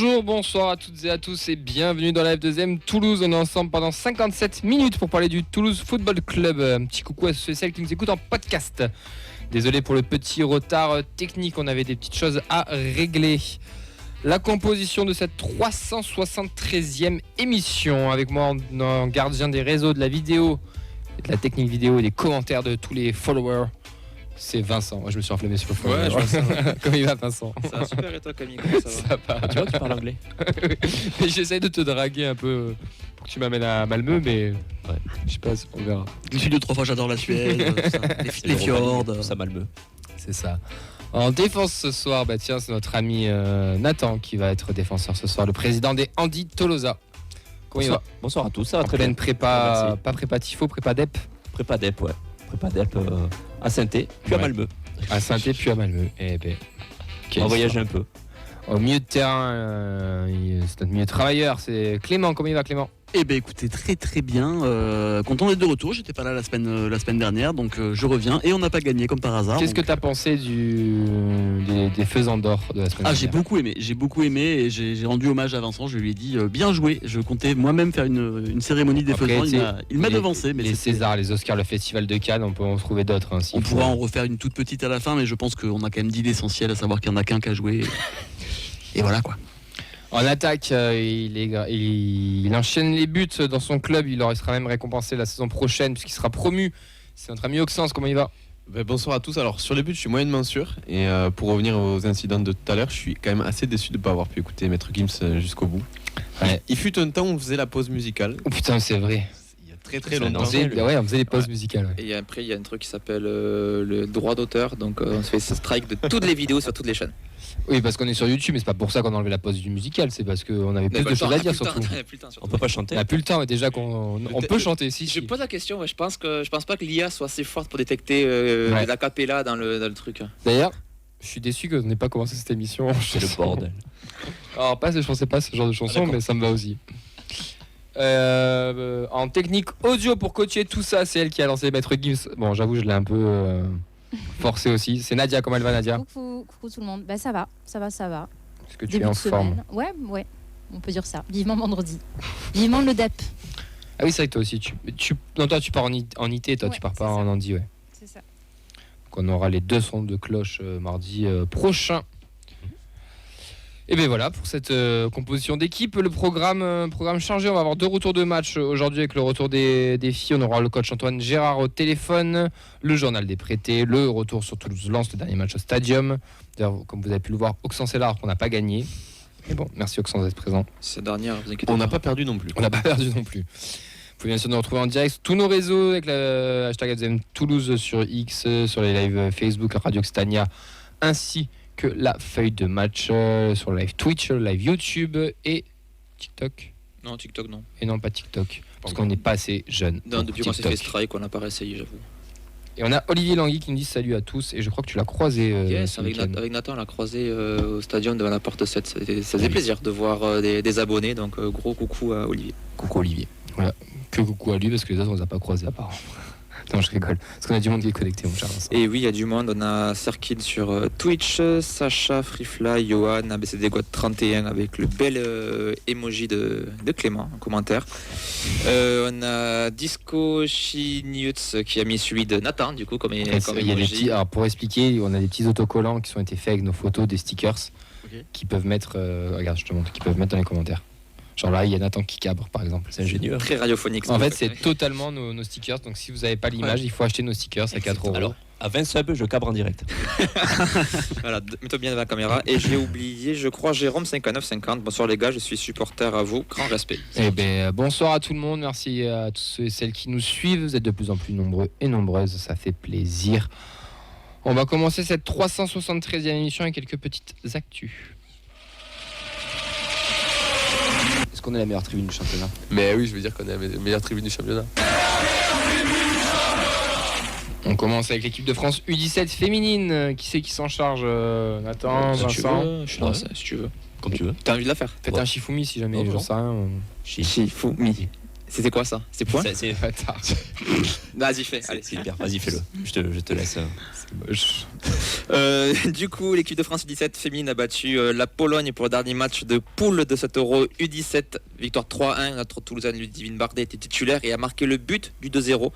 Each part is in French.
Bonjour, bonsoir à toutes et à tous et bienvenue dans la F2M Toulouse. On est ensemble pendant 57 minutes pour parler du Toulouse Football Club. Un petit coucou à ceux et celles qui nous écoutent en podcast. Désolé pour le petit retard technique, on avait des petites choses à régler. La composition de cette 373e émission, avec moi en gardien des réseaux, de la vidéo, de la technique vidéo et des commentaires de tous les followers. C'est Vincent. Moi, je me suis enflammé sur le fond. Ouais, je vois ça. Comment il va, Vincent? Ça va super, et toi, Camille, comment ça va? Ça va. Tu vois que tu parles anglais. Mais j'essaye de te draguer un peu pour que tu m'amènes à Malmö, mais ouais, je sais pas, on verra. Je suis 2-3 fois, j'adore la Suède, les fjords. Ça Malmö. C'est ça. En défense ce soir, tiens, c'est notre ami Nathan qui va être défenseur ce soir, le président des Andy Tolosa. Comment il va? Bonsoir à tous, ça va En très pleine bien. prépa, Merci. pas prépa tifo, prépa dep. Prépa DEP, ouais. Prépa DEP à Saint-Étienne, puis à Ouais. Malmö. À Saint-Étienne puis à Malmö. Eh ben, On va voyager un peu. Au milieu de terrain, c'est notre milieu travailleur, c'est Clément. Comment il va, Clément? Eh ben écoutez, très très bien. Content d'être de retour. J'étais pas là la semaine dernière, donc je reviens et on n'a pas gagné comme par hasard. Qu'est-ce que donc... tu as pensé des faisans d'or de la semaine Ah, dernière? j'ai beaucoup aimé et j'ai rendu hommage à Vincent. Je lui ai dit bien joué. Je comptais moi-même faire une cérémonie des Après, faisans. Il m'a les- devancé, mais les c'était- Césars, les Oscars, le Festival de Cannes, on peut en trouver d'autres. Hein, s'il on faut. pourra en refaire une toute petite à la fin, mais je pense qu'on a quand même dit l'essentiel, à savoir qu'il n'y en a qu'un qui a joué. Et voilà quoi. En attaque, il enchaîne les buts dans son club. Il sera même récompensé la saison prochaine puisqu'il sera promu. C'est notre ami Oxens, comment il va? Bonsoir à tous. Alors, sur les buts, je suis moyennement sûr. Et pour revenir aux incidents de tout à l'heure, je suis quand même assez déçu de ne pas avoir pu écouter Maître Gims jusqu'au bout. Ouais. Il fut un temps où on faisait la pause musicale. Oh putain, c'est vrai. Il y a très C'est un longtemps. ancien. On faisait les pauses musicales. Ouais. Et après, il y a un truc qui s'appelle le droit d'auteur. Donc, on se fait ce strike de toutes les vidéos sur toutes les chaînes. Oui, parce qu'on est sur YouTube, mais c'est pas pour ça qu'on a enlevé la pause du musical. C'est parce qu'on avait plus de choses à dire surtout. On peut pas On chanter. n'a plus le temps déjà qu'on on peut chanter. Si, Je si. pose la question. Ouais, je pense pas que l'IA soit assez forte pour détecter Ouais. la capella dans le truc. D'ailleurs, je suis déçu qu'on n'ait pas commencé cette émission. C'est le bordel. Alors, je pensais pas ce genre de chanson, mais ça me va aussi. En technique audio pour coacher tout ça, c'est elle qui a lancé Maître Gims. Bon, j'avoue, je l'ai un peu forcé aussi. C'est Nadia, comment elle va, Nadia? Coucou tout le monde. Ça va. Est-ce que tu Début es en de forme? semaine. Ouais, on peut dire ça. Vivement vendredi. Vivement le DEP. Ah oui, c'est vrai que toi aussi. Non, toi, tu pars en IT, toi, Ouais, tu pars c'est pas ça. en Andy, ouais. C'est ça. Donc, on aura les deux sons de cloche mardi prochain. Et bien voilà pour cette composition d'équipe. Le programme chargé, on va avoir 2 retours de match aujourd'hui avec le retour des filles. On aura le coach Antoine Gérard au téléphone, le journal des prêtés, le retour sur Toulouse-Lens, le dernier match au Stadium. D'ailleurs, comme vous avez pu le voir, Auxence et Larre, on n'a pas gagné. Mais bon, merci Auxence d'être présent. Cette dernière, vous inquiétez On pas. n'a pas perdu non plus. On n'a pas perdu non plus. Vous pouvez bien sûr nous retrouver en direct sur tous nos réseaux avec le hashtag FZM Toulouse sur X, sur les lives Facebook, Radio Xtania, ainsi que la feuille de match sur le live Twitch, le live YouTube et TikTok. Non, TikTok, non. Et non, pas TikTok, parce qu'on n'est pas assez jeune. Non, pour depuis qu'on s'est TikTok. fait strike, on n'a pas réessayé, j'avoue. Et on a Olivier Langui qui nous dit salut à tous, et je crois que tu l'as croisé. Yes, ce avec week-end. Nathan, on l'a croisé au stadium devant la porte 7. Ça faisait plaisir de voir des abonnés, donc gros coucou à Olivier. Coucou Olivier. Voilà. Que coucou à lui, parce que les autres on les a pas croisés apparemment. Non, je rigole. Parce qu'on a du monde qui est connecté, mon cher Vincent. Et oui, il y a du monde. On a Serkid sur Twitch, Sacha, Freefly, Johan, ABCD God 31 avec le bel emoji de Clément en commentaire. On a Disco Chiniutz qui a mis celui de Nathan, du coup, comme Il y a des emoji. petits, alors pour expliquer, on a des petits autocollants qui ont été faits avec nos photos, des stickers, qui peuvent mettre, regarde, je te montre, qui peuvent mettre dans les commentaires. Genre là, il y a Nathan qui cabre, par exemple. C'est ingénieux. Très radiophonique. En fait, c'est totalement nos stickers. Donc, si vous n'avez pas l'image, il faut acheter nos stickers à 4 €. Alors, à 20 subs, je cabre en direct. Voilà, mets-toi bien devant la caméra. Et j'ai oublié, je crois, Jérôme 5950. Bonsoir les gars, je suis supporter à vous. Grand respect. Eh bien, bonsoir à tout le monde. Merci à tous ceux et celles qui nous suivent. Vous êtes de plus en plus nombreux et nombreuses. Ça fait plaisir. On va commencer cette 373e émission avec quelques petites actus. Est-ce qu'on est la meilleure tribune du championnat? Mais oui, je veux dire qu'on est la meilleure tribune du championnat. On commence avec l'équipe de France U17 féminine. Qui c'est qui s'en charge? Nathan, Si tu Vincent? veux, je suis là, si tu veux. Comme tu veux. T'as envie de la faire? Faites un Shifumi si jamais, Oh, j'en non. sais rien. Shifumi. C'était quoi ça? C'est point? C'est Bâtard. Vas-y, fais. Allez. c'est hyper. Vas-y, fais-le. Je te laisse. Moche. Du coup, l'équipe de France U17 féminine a battu la Pologne pour le dernier match de poule de cet Euro U17. Victoire 3-1. Notre Toulousaine Ludivine Bardet était titulaire et a marqué le but du 2-0.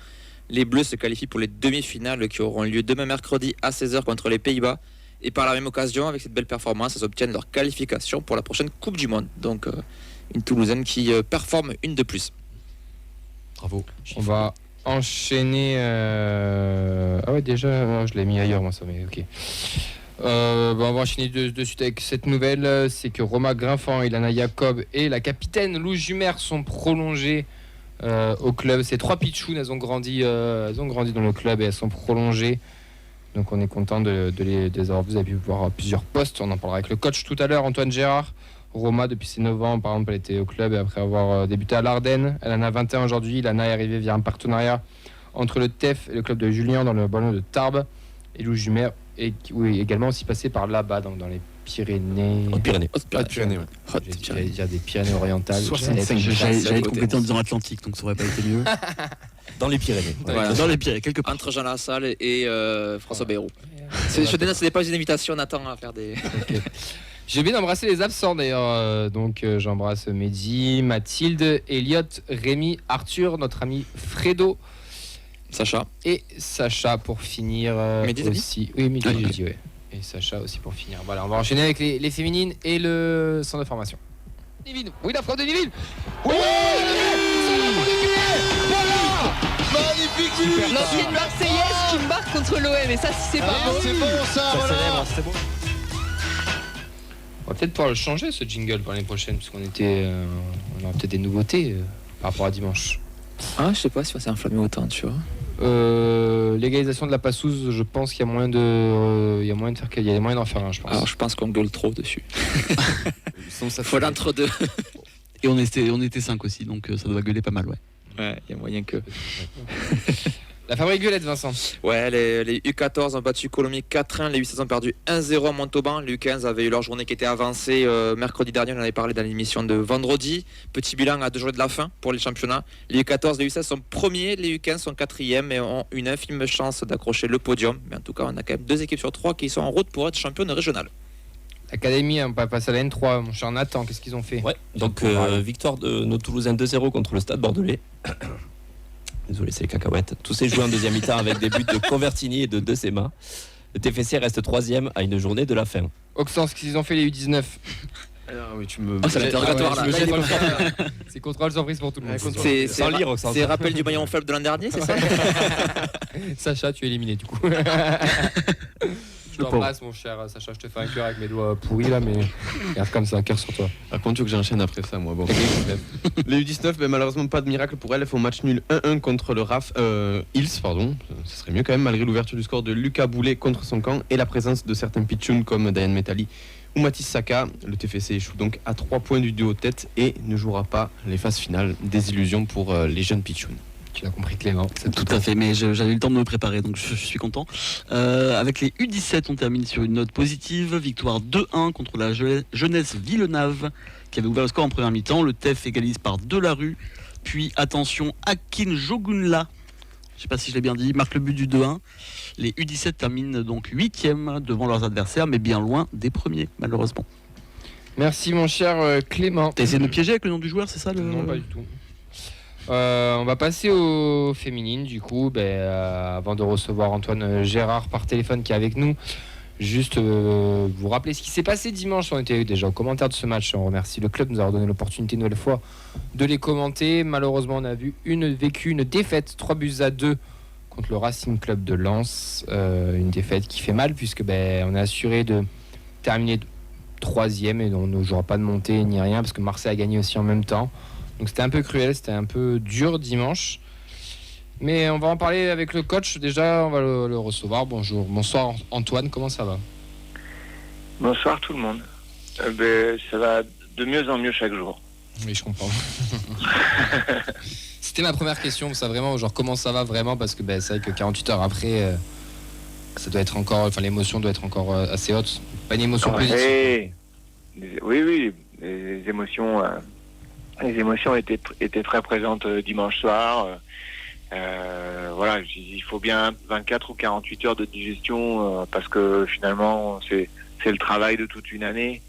Les Bleus se qualifient pour les demi-finales qui auront lieu demain mercredi à 16h contre les Pays-Bas. Et par la même occasion, avec cette belle performance, elles obtiennent leur qualification pour la prochaine Coupe du Monde. Donc, une Toulousaine qui performe une de plus. Bravo. On va enchaîner. Ah ouais, déjà, je l'ai mis ailleurs, moi, ça, mais ok. On va enchaîner de suite avec cette nouvelle. C'est que Romain Grinfant, Ilana Jacob et la capitaine Lou Jumer sont prolongées au club. Ces 3 pitchounes, elles ont grandi dans le club et elles sont prolongées. Donc on est content de les avoir. Vous avez pu voir plusieurs postes. On en parlera avec le coach tout à l'heure, Antoine Gérard. Roma, depuis ses 9 ans, par exemple, elle était au club et après avoir débuté à l'Ardenne. Elle en a 21 aujourd'hui. Lana est arrivée via un partenariat entre le TEF et le club de Julien dans le ballon de Tarbes. Et Lou Jumer est également aussi passé par là-bas, donc dans les Pyrénées. Haute-Pyrénées. Pyrénées, ouais. J'allais dire des Pyrénées-Orientales. 65, j'allais être complété en disant Atlantique, donc ça aurait pas été mieux. Dans les Pyrénées. Voilà. Dans les Pyrénées, quelque part. Entre Jean Lassalle et François Bayrou. Ce n'est pas une invitation, Nathan, à faire des. J'ai bien d'embrasser les absents d'ailleurs. Donc j'embrasse Mehdi, Mathilde, Elliot, Rémi, Arthur, notre ami Fredo. Sacha. Et Sacha pour finir Mehdi, t'as dit aussi. Oui, Mehdi, j'ai dit, ouais. Et Sacha aussi pour finir. Voilà, on va enchaîner avec les féminines et le centre de formation. Divine. Oui, la frappe de Divine. Oui, Magnifique but. L'ancienne Marseillaise qui marque contre l'OM, et ça, si c'est pas beau. C'est bon ça, voilà. On va peut-être pouvoir le changer ce jingle pour l'année prochaine, parce qu'on on aura peut-être des nouveautés par rapport à dimanche. Ah, je sais pas si on s'est enflammé autant, tu vois. Légalisation de la passouse, je pense qu'il y a moyen de, il y a moyen d'en faire un, je pense. Alors, je pense qu'on gueule trop dessus. Ça Faut l'entre-deux. Et on était 5 aussi, donc ça doit gueuler pas mal, ouais. Ouais, il y a moyen que. La Fabrique Violette, Vincent. Ouais, les U14 ont battu Colomiers 4-1, les U16 ont perdu 1-0 à Montauban. Les U15 avaient eu leur journée qui était avancée mercredi dernier, on en avait parlé dans l'émission de vendredi. Petit bilan à 2 jours de la fin pour les championnats. Les U14, les U16 sont premiers, les U15 sont 4e et ont une infime chance d'accrocher le podium. Mais en tout cas, on a quand même 2 équipes sur 3 qui sont en route pour être championnes régionales. Académie, on va passer à la N3, mon cher Nathan, qu'est-ce qu'ils ont fait? Ouais, donc victoire de nos Toulousains 2-0 contre le Stade Bordelais. Désolé, c'est les cacahuètes. Tous ces joueurs en deuxième mi-temps avec des buts de Convertini et de De Sema. Le TFC reste 3e à une journée de la fin. Auxence, qu'est-ce qu'ils ont fait les U19? Ah oui, tu me. Oh, c'est l'interrogatoire là. C'est contrôle surprise pour tout le monde. C'est Sans lire, Auxence. C'est rappel du maillon faible de l'an dernier, c'est ça? Sacha, tu es éliminé du coup. Je t'embrasse mon cher Sacha, je te fais un cœur avec mes doigts pourris là, mais regarde comme ça, un cœur sur toi. Par contre, tu veux que j'enchaîne après ça, moi. Bon. Les U19, ben, malheureusement, pas de miracle pour elles. Elles font match nul 1-1 contre le RAF Hills, pardon. Ce serait mieux quand même, malgré l'ouverture du score de Lucas Boulet contre son camp et la présence de certains pitchouns comme Diane Metali ou Mathis Saka. Le TFC échoue donc à 3 points du duo tête et ne jouera pas les phases finales. Désillusion pour les jeunes pitchouns. Tu l'as compris Clément. Tout à fait, mais j'avais eu le temps de me préparer, donc je suis content. Avec les U17, on termine sur une note positive. Victoire 2-1 contre la Jeunesse Villeneuve, qui avait ouvert le score en première mi-temps. Le TEF égalise par Delarue. Puis, attention, Akin Jogunla, je ne sais pas si je l'ai bien dit, marque le but du 2-1. Les U17 terminent donc 8e devant leurs adversaires, mais bien loin des premiers, malheureusement. Merci mon cher Clément. T'as essayé de me piéger avec le nom du joueur, c'est ça le... Non, pas du tout. On va passer aux féminines du coup, avant de recevoir Antoine Gérard par téléphone qui est avec nous. Juste vous rappeler ce qui s'est passé dimanche. On était déjà aux commentaires de ce match. On remercie le club de nous avoir donné l'opportunité une nouvelle fois de les commenter. Malheureusement, on a vécu une défaite 3-2 contre le Racing Club de Lens. Une défaite qui fait mal puisque on est assuré de terminer 3e et on ne jouera pas de montée ni rien parce que Marseille a gagné aussi en même temps. Donc c'était un peu cruel, c'était un peu dur dimanche. Mais on va en parler avec le coach. Déjà, on va le recevoir. Bonsoir Antoine, comment ça va? Bonsoir tout le monde. Ça va de mieux en mieux chaque jour. Oui, je comprends. C'était ma première question, ça vraiment, genre comment ça va vraiment? Parce que c'est vrai que 48 heures après, ça doit être encore, l'émotion doit être encore assez haute. Pas une émotion positive. Oui, les émotions les émotions étaient très présentes dimanche soir. Voilà, il faut bien 24 ou 48 heures de digestion parce que finalement c'est le travail de toute une année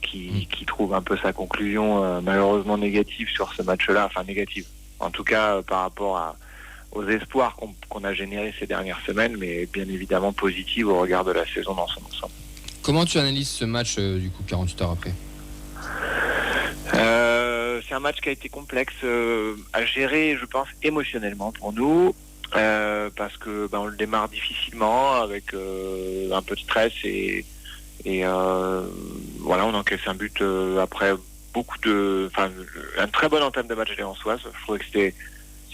qui trouve un peu sa conclusion malheureusement négative sur ce match-là, enfin négative. En tout cas par rapport aux espoirs qu'on a générés ces dernières semaines, mais bien évidemment positive au regard de la saison dans son ensemble. Comment tu analyses ce match du coup 48 heures après? C'est un match qui a été complexe à gérer, je pense, émotionnellement pour nous, parce que on le démarre difficilement avec un peu de stress et voilà, on encaisse un but après un très bon entame de match des Lensois. Je trouvais que c'est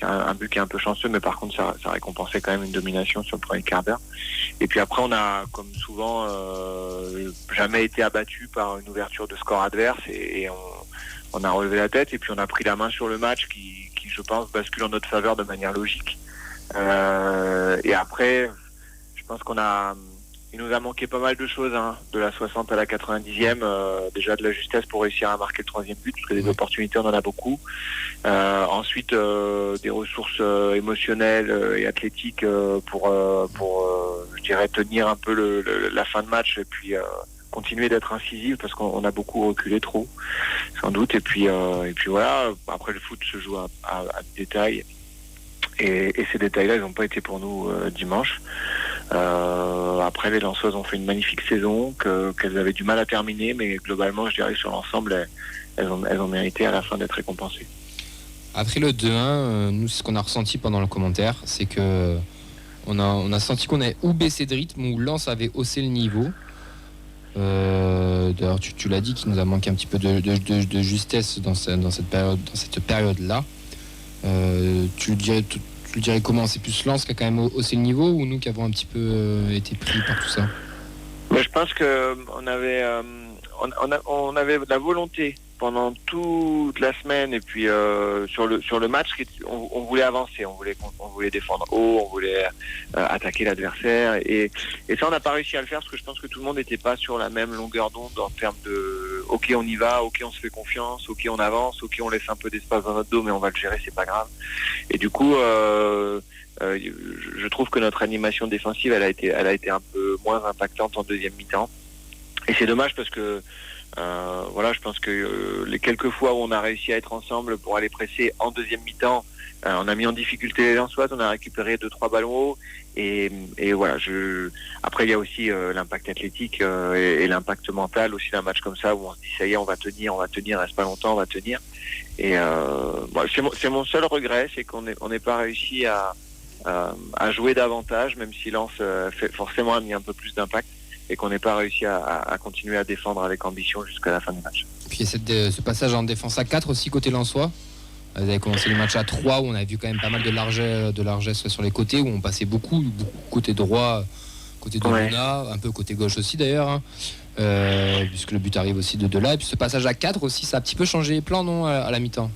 un but qui est un peu chanceux, mais par contre ça récompensait quand même une domination sur le premier quart d'heure. Et puis après on a, comme souvent, jamais été abattu par une ouverture de score adverse et on a relevé la tête et puis on a pris la main sur le match qui je pense bascule en notre faveur de manière logique. Et après je pense il nous a manqué pas mal de choses, de la 60 à la 90e, déjà de la justesse pour réussir à marquer le troisième but, parce que des opportunités on en a beaucoup. Ensuite des ressources émotionnelles et athlétiques pour je dirais tenir un peu la fin de match et puis continuer d'être incisif parce qu'on a beaucoup reculé trop sans doute et puis voilà. Après le foot se joue à des détails et ces détails-là ils n'ont pas été pour nous dimanche. Après les Lensoises ont fait une magnifique saison qu'elles avaient du mal à terminer, mais globalement je dirais sur l'ensemble elles ont mérité à la fin d'être récompensées. Après le 2-1, nous ce qu'on a ressenti pendant le commentaire, c'est que on a senti qu'on avait ou baissé de rythme ou Lens avait haussé le niveau. D'ailleurs tu l'as dit qu'il nous a manqué un petit peu de justesse dans cette période-là. Tu le dirais comment? C'est plus Lens qui a quand même haussé le niveau ou nous qui avons un petit peu été pris par tout ça? Je pense que on avait la volonté pendant toute la semaine et puis sur le match on voulait avancer, on voulait défendre haut, on voulait attaquer l'adversaire et ça on n'a pas réussi à le faire parce que je pense que tout le monde n'était pas sur la même longueur d'onde en termes de ok on y va, ok on se fait confiance, ok on avance, ok on laisse un peu d'espace dans notre dos mais on va le gérer, c'est pas grave. Et du coup je trouve que notre animation défensive elle a été un peu moins impactante en deuxième mi-temps et c'est dommage parce que voilà, je pense que les quelques fois où on a réussi à être ensemble pour aller presser en deuxième mi-temps, on a mis en difficulté les Lensoises, on a récupéré 2-3 ballons hauts et voilà. Après il y a aussi l'impact athlétique et l'impact mental aussi d'un match comme ça où on se dit ça y est on va tenir, reste pas longtemps, on va tenir. Et c'est mon seul regret, c'est qu'on n'ait pas réussi à jouer davantage, même si Lens forcément a mis un peu plus d'impact. Et qu'on n'ait pas réussi à continuer à défendre avec ambition jusqu'à la fin du match. Puis il y a ce passage en défense à 4 aussi côté lensois. Vous avez commencé le match à 3 où on a vu quand même pas mal de largesse sur les côtés, où on passait beaucoup côté droit, côté de Luna, un peu côté gauche aussi d'ailleurs, puisque le but arrive aussi de là. Et puis ce passage à 4 aussi, ça a un petit peu changé les plans, non, à la mi-temps?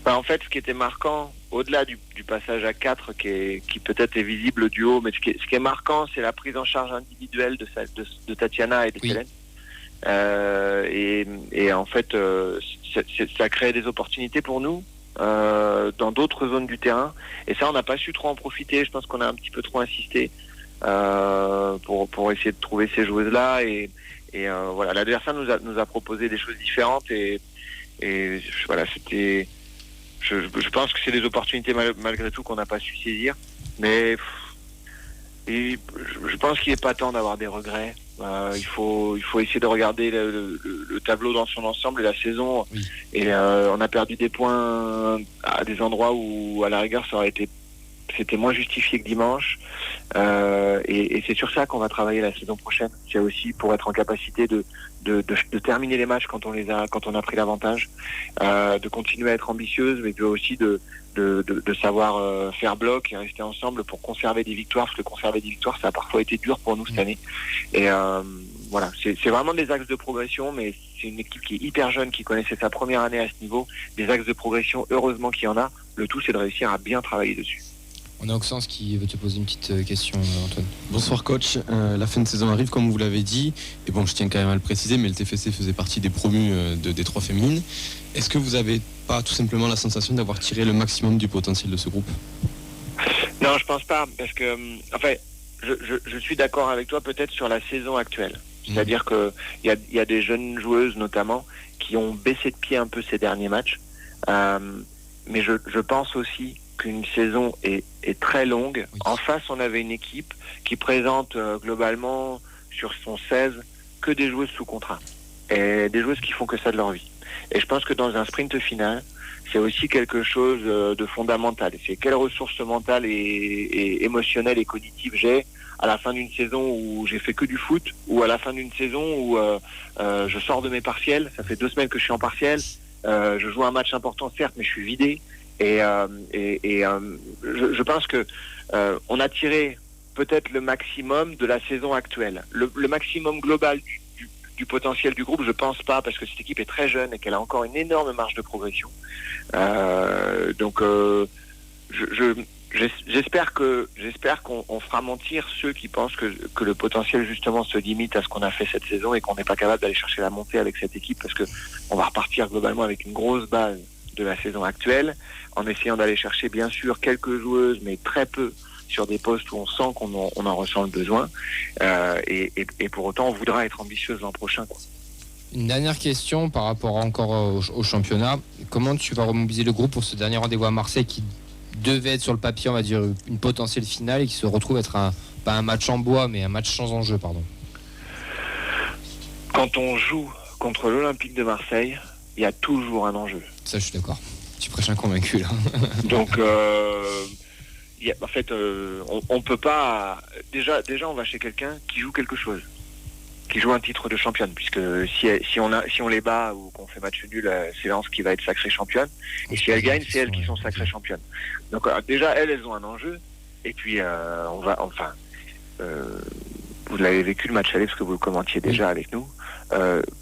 En fait, ce qui était marquant, au-delà du passage à 4 qui peut-être est visible du haut, mais ce qui est marquant, c'est la prise en charge individuelle de Tatiana et de Célène. Et en fait, ça crée des opportunités pour nous dans d'autres zones du terrain. Et ça, on n'a pas su trop en profiter. Je pense qu'on a un petit peu trop insisté pour essayer de trouver ces joueuses-là. Et voilà, l'adversaire nous a proposé des choses différentes. Et voilà, c'était... Je pense que c'est des opportunités malgré tout qu'on n'a pas su saisir, mais je pense qu'il n'est pas temps d'avoir des regrets. Il faut essayer de regarder le tableau dans son ensemble et la saison. Oui. Et on a perdu des points à des endroits où à la rigueur c'était moins justifié que dimanche. Et c'est sur ça qu'on va travailler la saison prochaine. C'est aussi pour être en capacité de terminer les matchs quand on a pris l'avantage, de continuer à être ambitieuse, mais aussi de savoir faire bloc et rester ensemble pour conserver des victoires, parce que conserver des victoires, ça a parfois été dur pour nous cette année. Et voilà, c'est vraiment des axes de progression, mais c'est une équipe qui est hyper jeune, qui connaissait sa première année à ce niveau. Des axes de progression, heureusement qu'il y en a. Le tout, c'est de réussir à bien travailler dessus. On a Oxens qui veut te poser une petite question, Antoine. Bonsoir coach, la fin de saison arrive comme vous l'avez dit, et bon je tiens quand même à le préciser, mais le TFC faisait partie des promus de Détroit féminine. Est-ce que vous n'avez pas tout simplement la sensation d'avoir tiré le maximum du potentiel de ce groupe ? Non, je pense pas, parce que, je suis d'accord avec toi peut-être sur la saison actuelle. C'est-à-dire que il y a des jeunes joueuses notamment qui ont baissé de pied un peu ces derniers matchs, mais je pense aussi qu'une saison est très longue. Oui. En face, on avait une équipe qui présente globalement sur son 16 que des joueuses sous contrat et des joueuses qui font que ça de leur vie. Et je pense que dans un sprint final, c'est aussi quelque chose de fondamental. C'est quelles ressources mentales et émotionnelles et cognitives j'ai à la fin d'une saison où j'ai fait que du foot, ou à la fin d'une saison où je sors de mes partiels, ça fait 2 semaines que je suis en partiel, je joue un match important certes, mais je suis vidé. Je pense que on a tiré peut-être le maximum de la saison actuelle. Le maximum global du potentiel du groupe, je pense pas, parce que cette équipe est très jeune et qu'elle a encore une énorme marge de progression. J'espère qu'on fera mentir ceux qui pensent que le potentiel justement se limite à ce qu'on a fait cette saison et qu'on n'est pas capable d'aller chercher la montée avec cette équipe, parce que on va repartir globalement avec une grosse base de la saison actuelle, en essayant d'aller chercher bien sûr quelques joueuses, mais très peu sur des postes où on sent qu'on en ressent le besoin, et pour autant on voudra être ambitieuse l'an prochain, quoi. Une dernière question par rapport encore au championnat. Comment tu vas remobiliser le groupe pour ce dernier rendez-vous à Marseille qui devait être sur le papier, on va dire, une potentielle finale, et qui se retrouve être pas un match en bois, mais un match sans enjeu, pardon. Quand on joue contre l'Olympique de Marseille, il y a toujours un enjeu. Ça, je suis d'accord. Tu prêches un convaincu, là. Donc, on peut pas. Déjà, on va chez quelqu'un qui joue quelque chose, qui joue un titre de championne, puisque si on les bat ou qu'on fait match nul, c'est Lens qui va être sacrée championne, et si elles gagnent, c'est elles qui sont sacrées championnes. Donc déjà, elles ont un enjeu, et puis vous l'avez vécu le match aller parce que vous le commentiez déjà avec nous.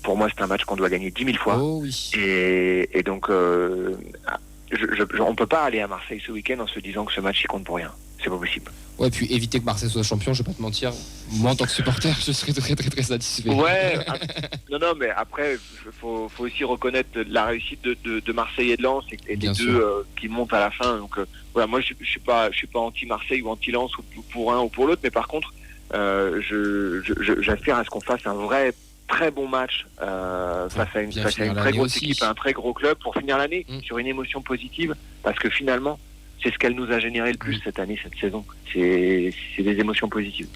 Pour moi, c'est un match qu'on doit gagner 10 000 fois. Oh oui. Et donc, on peut pas aller à Marseille ce week-end en se disant que ce match il compte pour rien. C'est pas possible. Ouais, puis éviter que Marseille soit champion, je vais pas te mentir. Moi, en tant que supporter, je serais très très très satisfait. Ouais. Non, mais après, faut aussi reconnaître la réussite de Marseille et de Lens et des deux qui montent à la fin. Donc voilà, moi je suis pas anti-Marseille ou anti-Lens ou pour un ou pour l'autre, mais par contre, j'aspire à ce qu'on fasse un vrai très bon match face à une très grosse équipe, un très gros club pour finir l'année sur une émotion positive, parce que finalement c'est ce qu'elle nous a généré le plus cette année, cette saison. C'est des émotions positives.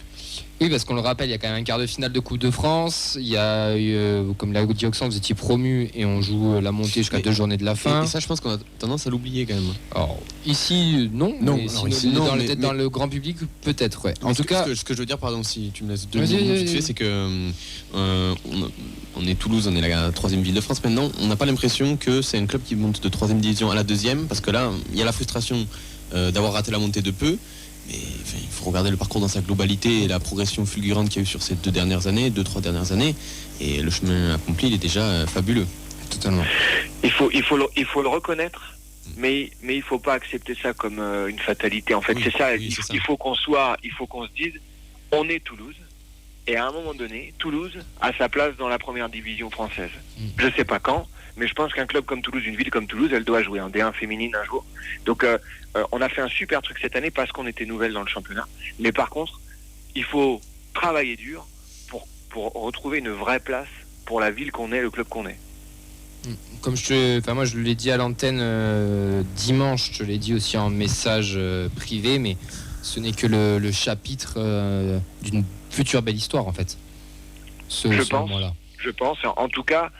Oui, parce qu'on le rappelle, il y a quand même un quart de finale de Coupe de France. Il y a eu, comme l'a dit Oxens, vous étiez promu et on joue la montée jusqu'à 2 journées de la fin. Et ça, je pense qu'on a tendance à l'oublier quand même. Alors, ici, non. Mais dans le grand public, peut-être, ouais. En tout cas, ce que je veux dire, pardon, si tu me laisses 2 minutes vite fait, c'est que on est Toulouse, on est la 3e ville de France maintenant. On n'a pas l'impression que c'est un club qui monte de 3e division à la 2e, parce que là, il y a la frustration d'avoir raté la montée de peu. Mais il faut regarder le parcours dans sa globalité et la progression fulgurante qu'il y a eu sur ces 2-3 dernières années. Et le chemin accompli, il est déjà fabuleux. Totalement. Il faut le reconnaître, mais il faut pas accepter ça comme une fatalité. En fait, c'est ça. Il faut qu'on se dise, on est Toulouse. Et à un moment donné, Toulouse a sa place dans la première division française. Je sais pas quand, mais je pense qu'un club comme Toulouse, une ville comme Toulouse, elle doit jouer en D1 féminine un jour. Donc on a fait un super truc cette année parce qu'on était nouvelle dans le championnat. Mais par contre, il faut travailler dur pour retrouver une vraie place pour la ville qu'on est, le club qu'on est. Comme moi je l'ai dit à l'antenne dimanche, je te l'ai dit aussi en message privé, mais ce n'est que le chapitre d'une future belle histoire en fait. Je pense. En tout cas,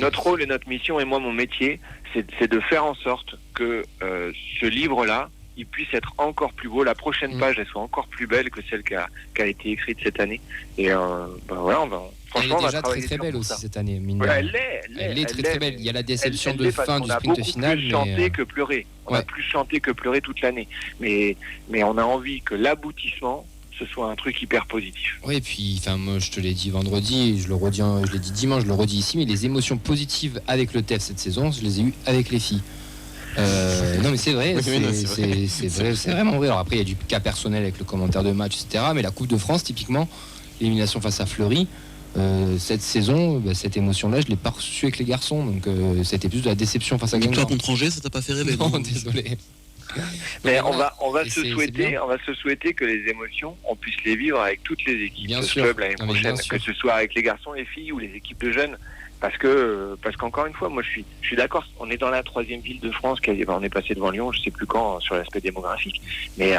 notre rôle et notre mission, et moi mon métier, c'est de faire en sorte que ce livre-là, il puisse être encore plus beau, la prochaine page elle soit encore plus belle que celle qui a été écrite cette année. Et voilà, franchement, elle est déjà très très belle aussi cette année. Elle est très très belle. Il y a la déception de fin du sprint final. On a plus chanté que pleurer. On a plus chanté que pleurer toute l'année. Mais on a envie que l'aboutissement, ce soit un truc hyper positif. Oui, et puis moi je te l'ai dit vendredi, je l'ai dit dimanche, je le redis ici, mais les émotions positives avec le TEF cette saison, je les ai eues avec les filles. Non mais c'est vrai, Oui, non, c'est vrai. c'est vraiment vrai. Alors après il y a du cas personnel avec le commentaire de match, etc. Mais la Coupe de France, typiquement, l'élimination face à Fleury, cette saison, cette émotion-là, je l'ai pas reçue avec les garçons. Donc c'était plus de la déception face à Victoire Guingamp. contre Angers, ça t'a pas fait rêver? Non, désolé. Mais Donc, voilà. on va Et se c'est souhaiter, bien. on va se souhaiter que les émotions, on puisse les vivre avec toutes les équipes Bien de ce sûr. club l'année Non, mais bien prochaine, sûr. que ce soit avec les garçons, les filles ou les équipes de jeunes. Parce qu'encore une fois, moi je suis d'accord. On est dans la 3e ville de France, on est passé devant Lyon, je sais plus quand, sur l'aspect démographique. Mais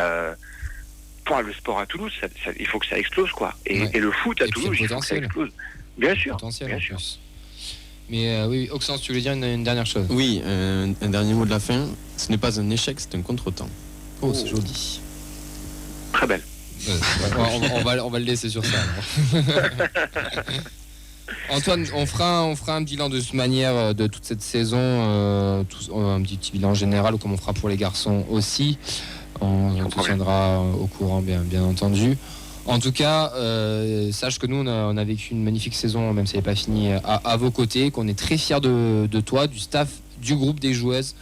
pour le sport à Toulouse, il faut que ça explose, quoi. Ouais. Et le foot à Et puis, Toulouse, le il faut que ça potentiel. explose. Bien sûr. Potentiel bien en sûr. plus. Mais oui, Oxens, tu voulais dire une dernière chose? Oui, un dernier mot de la fin. Ce n'est pas un échec, c'est un contretemps. Oh, c'est joli. Très belle. On va le laisser sur ça. alors. Antoine, on fera un bilan de cette manière de toute cette saison, un petit bilan général comme on fera pour les garçons aussi. On te tiendra au courant bien entendu. En tout cas, sache que nous on a vécu une magnifique saison, même si elle n'est pas finie, à vos côtés, qu'on est très fiers de toi, du staff, du groupe, des joueuses.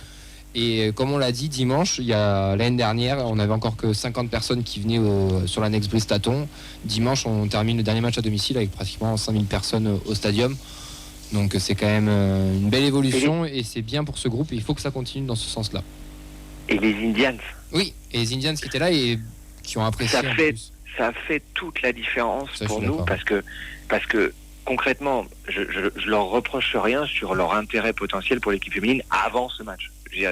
Et comme on l'a dit dimanche, l'année dernière, on n'avait encore que 50 personnes qui venaient sur l'annexe Bristaton. Dimanche, on termine le dernier match à domicile avec pratiquement 5000 personnes au stadium. Donc c'est quand même une belle évolution et c'est bien pour ce groupe et il faut que ça continue dans ce sens-là. Et les Indians, Oui, et les Indians qui étaient là et qui ont apprécié Ça en fait- plus. ça fait toute la différence Ça, je pour suis nous d'accord. parce que concrètement, je leur reproche rien sur leur intérêt potentiel pour l'équipe féminine avant ce match. Il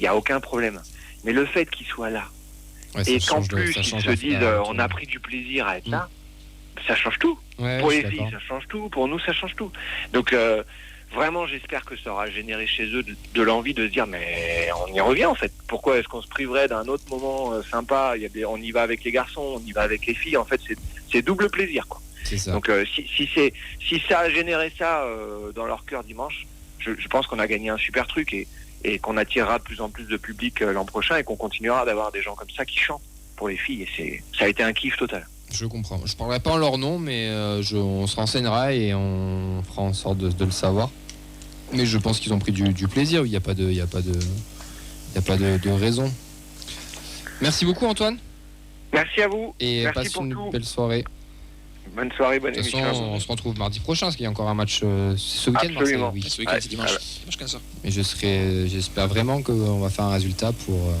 y a aucun problème. Mais le fait qu'ils soient là Ouais, ça et qu'en change de- plus ça ils change se la- disent la- on a pris du plaisir à être là, ça change tout. Ouais, Pour je les suis filles, d'accord. ça change tout. Pour nous, ça change tout. Donc vraiment, j'espère que ça aura généré chez eux de l'envie de se dire mais on y revient en fait. Pourquoi est-ce qu'on se priverait d'un autre moment sympa? On y va avec les garçons, on y va avec les filles. En fait, c'est double plaisir, quoi. C'est ça. Donc si ça a généré ça dans leur cœur dimanche, je pense qu'on a gagné un super truc et qu'on attirera de plus en plus de public l'an prochain et qu'on continuera d'avoir des gens comme ça qui chantent pour les filles. Et ça a été un kiff total. Je comprends. Je parlerai pas en leur nom, mais on se renseignera et on fera en sorte de le savoir. Mais je pense qu'ils ont pris du plaisir. Il n'y a pas de raison. Merci beaucoup Antoine Merci à vous. et Merci passe pour une tout. belle soirée. Bonne soirée, bonne De toute façon, émission. on se retrouve mardi prochain parce qu'il y a encore un match ce week-end. Absolument. Marseille, oui. Ce week-end, c'est dimanche. Dimanche 15h. Mais j'espère vraiment qu'on va faire un résultat pour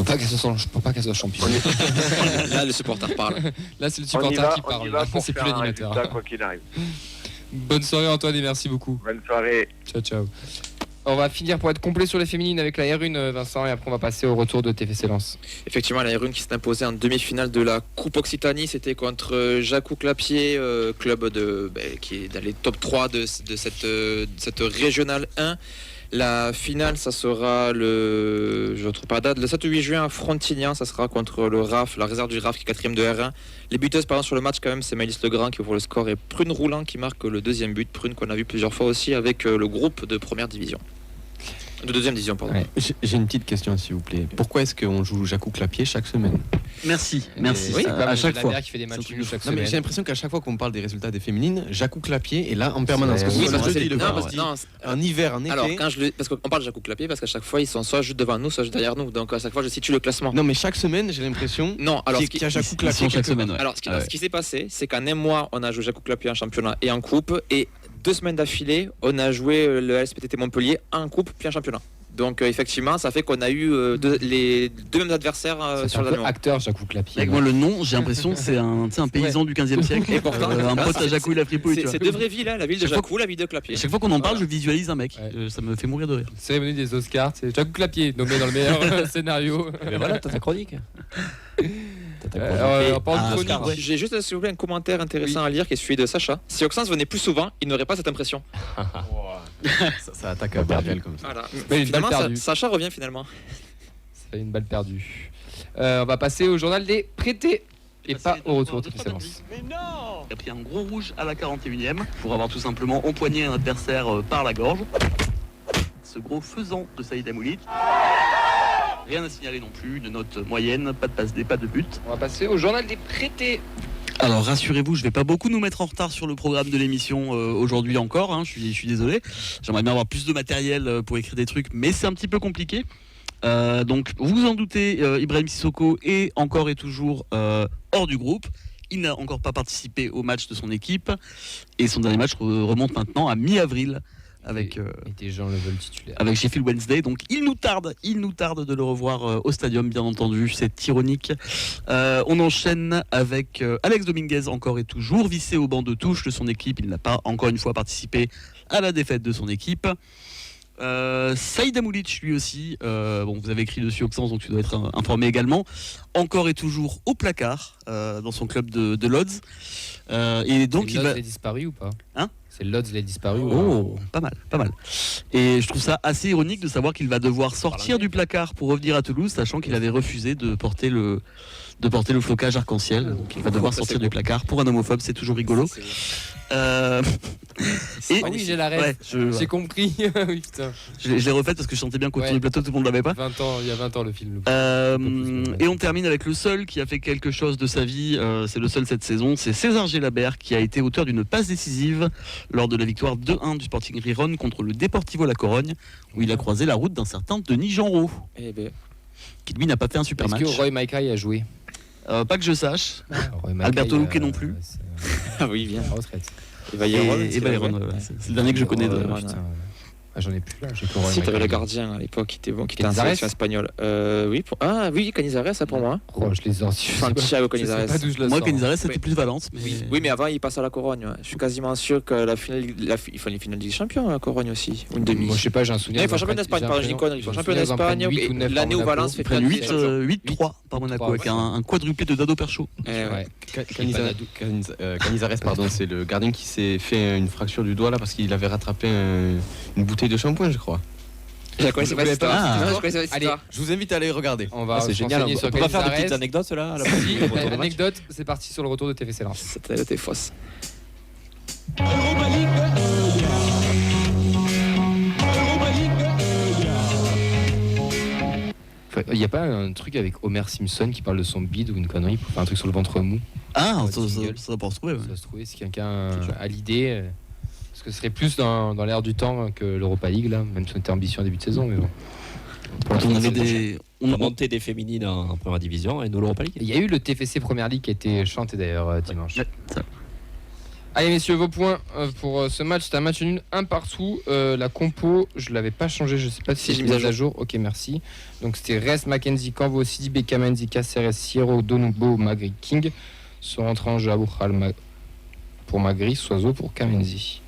pas qu'elle soit championne. Là, le supporter parle. Là, c'est le On y supporter va, qui on y parle. va pour C'est faire plus un l'animateur. résultat, quoi qu'il arrive. Bonne soirée Antoine et merci beaucoup. Bonne soirée. Ciao. On va finir pour être complet sur les féminines avec la R1, Vincent, et après on va passer au retour de TFC Lens. Effectivement, la R1 qui s'est imposée en demi-finale de la Coupe Occitanie, c'était contre Jacou Clapier, club qui est dans les top 3 de cette régionale 1. La finale, ça sera le 7 ou 8 juin à Frontignan, ça sera contre le RAF, la réserve du RAF qui est 4e de R1. Les buteuses par exemple sur le match quand même, c'est Maëlys Legrand qui ouvre le score et Prune Roulant qui marque le deuxième but. Prune qu'on a vu plusieurs fois aussi avec le groupe de première division. De deuxième division, pardon. Ouais. J'ai une petite question s'il vous plaît. Pourquoi est-ce qu'on joue Jacou Clapier chaque semaine? Merci. Oui, à chaque fois. qui fait des matchs C'est un nuls truc chaque Non mais j'ai semaine. l'impression qu'à chaque fois qu'on parle des résultats des féminines, Jacou Clapier est là en permanence. C'est- Que ce oui, soit le parce que jeudi, le Non, parce- vendredi, non, en hiver, en été. alors, parce qu'on parle de Jacou Clapier, parce qu'à chaque fois, ils sont soit juste devant nous, soit juste derrière nous. Donc, à chaque fois, je situe le classement. Non mais chaque semaine, j'ai l'impression Non, alors, qu'il y a Jacou Ils sont Clapier chaque quelque semaine, part. ouais. Alors, ce qui s'est passé, c'est qu'en un mois, on a joué Jacou Clapier en championnat et en coupe. Et 2 semaines d'affilée, on a joué le SPTT Montpellier en coupe puis en championnat. Donc, effectivement, ça fait qu'on a eu les deux mêmes adversaires C'est sur un la peu même. acteur, Jacou Clapier. Avec moi, le nom, j'ai l'impression que c'est un paysan du 15e siècle. Et pourtant, un pote à Jacouille la fripouille. tu vois. C'est deux vraies villes, hein, la ville de Chaque fois Jacou, la ville de Clapier. Et chaque fois qu'on en parle, je visualise un mec. Ouais. Ça me fait mourir de rire. Cérémonie des Oscars, c'est Jacou Clapier, nommé dans le meilleur scénario. Mais voilà, t'as ta chronique. En parlant de Oscar, chronique, ouais. J'ai juste, s'il vous plaît, un commentaire intéressant à lire qui est celui de Sacha. Si Auxence venait plus souvent, il n'aurait pas cette impression. Ça attaque à Barbiel comme ça. Voilà. Mais une Finalement, balle perdue. Sacha revient finalement. ça fait une balle perdue. On va passer au journal des prêtés et pas au retour de TFC Lens. Il a pris un gros rouge à la 41e pour avoir tout simplement empoigné un adversaire par la gorge. Ce gros faisant de Saïd Amoulic. Rien à signaler non plus, une note moyenne, pas de passe D, pas de but. On va passer au journal des prêtés. Alors rassurez-vous, je vais pas beaucoup nous mettre en retard sur le programme de l'émission aujourd'hui encore, hein, je suis désolé. J'aimerais bien avoir plus de matériel pour écrire des trucs, mais c'est un petit peu compliqué. Donc vous vous en doutez, Ibrahim Sissoko est encore et toujours hors du groupe. Il n'a encore pas participé au match de son équipe et son dernier match remonte maintenant à mi-avril avec des gens le veulent titulaire. Avec Sheffield Wednesday. Donc il nous tarde de le revoir au stadium, bien entendu. C'est ironique. On enchaîne avec Alex Dominguez, encore et toujours vissé au banc de touche de son équipe. Il n'a pas encore une fois participé à la défaite de son équipe. Saïd Amoulic, lui aussi, vous avez écrit dessus Auxence, donc tu dois être informé également, encore et toujours au placard dans son club de Lodz, et donc il a disparu ou pas? C'est Lodz, il a disparu. Pas mal. Et je trouve ça assez ironique de savoir qu'il va devoir sortir du placard pour revenir à Toulouse, sachant qu'il avait refusé de porter le flocage arc-en-ciel. Donc il va devoir sortir du placard. Pour un homophobe, c'est toujours rigolo. Oui, j'ai la rêve. J'ai compris. Oui, putain. Je l'ai refaite parce que je sentais bien qu'autour du plateau tout le monde l'avait pas. Il y a 20 ans le film. Et on termine avec le seul qui a fait quelque chose de sa vie, c'est le seul cette saison, c'est César Gélabert qui a été auteur d'une passe décisive lors de la victoire 2-1 du Sporting Gijón contre le Deportivo La Corogne, où il a croisé la route d'un certain Denis Genreau, qui lui n'a pas fait un super match. Est-ce que Roy Mackay a joué? Pas que je sache. Alberto Luque non plus. Ah oui, bien. Retraite. Et Bayern, c'est le dernier que je connais. J'en ai plus là. Si t'avais le gardien à l'époque qui était en sélection espagnole. Oui, Canizares, ça pour moi. Je les ai Thiago Canizares. Moi, Canizares, c'était plus Valence. Oui, mais avant, il passe à la Corogne. Ouais. Je suis quasiment sûr que la finale, il faut les finales des champions à la Corogne aussi. Ou une demi. Moi, je sais pas, j'ai un souvenir. Il faut champion d'Espagne, pardon, j'ai une connerie. Il faut champion d'Espagne. L'année où Valence fait 8-3 par Monaco avec un quadruplé de Dado Percho. Canizares, pardon, c'est le gardien qui s'est fait une fracture du doigt là parce qu'il avait rattrapé une bouteille de shampoing, je crois. Je la connaissais pas. Allez, je vous invite à aller regarder. On va c'est génial. On peut pas faire de petites anecdotes là. L'anecdote, c'est parti sur le retour de TFC Lens. C'était fausse. Il n'y a pas un truc avec Homer Simpson qui parle de son bide ou une connerie pour faire un truc sur le ventre mou? Ah, ça va pas se trouver. Ça va se trouver si quelqu'un a l'idée. Parce que ce serait plus dans l'air du temps que l'Europa League, là, même si on était ambitieux en début de saison. Mais bon. On a monté des féminines en première division et nous l'Europa League. Il y a eu le TFC Première Ligue qui a été chanté d'ailleurs dimanche. Allez messieurs, vos points pour ce match. C'était un match nul, un partout. La compo, je l'avais pas changé, je sais pas si j'ai mis à jour. Ok, merci. Donc c'était Rest, Mackenzie, Canvo, Sidibé, Kamenzi, Caceres, Sierro, Donubo, Magri, King. Sont rentrés en jeu Aboukhal pour Magri, Soiseau pour Kamenzi.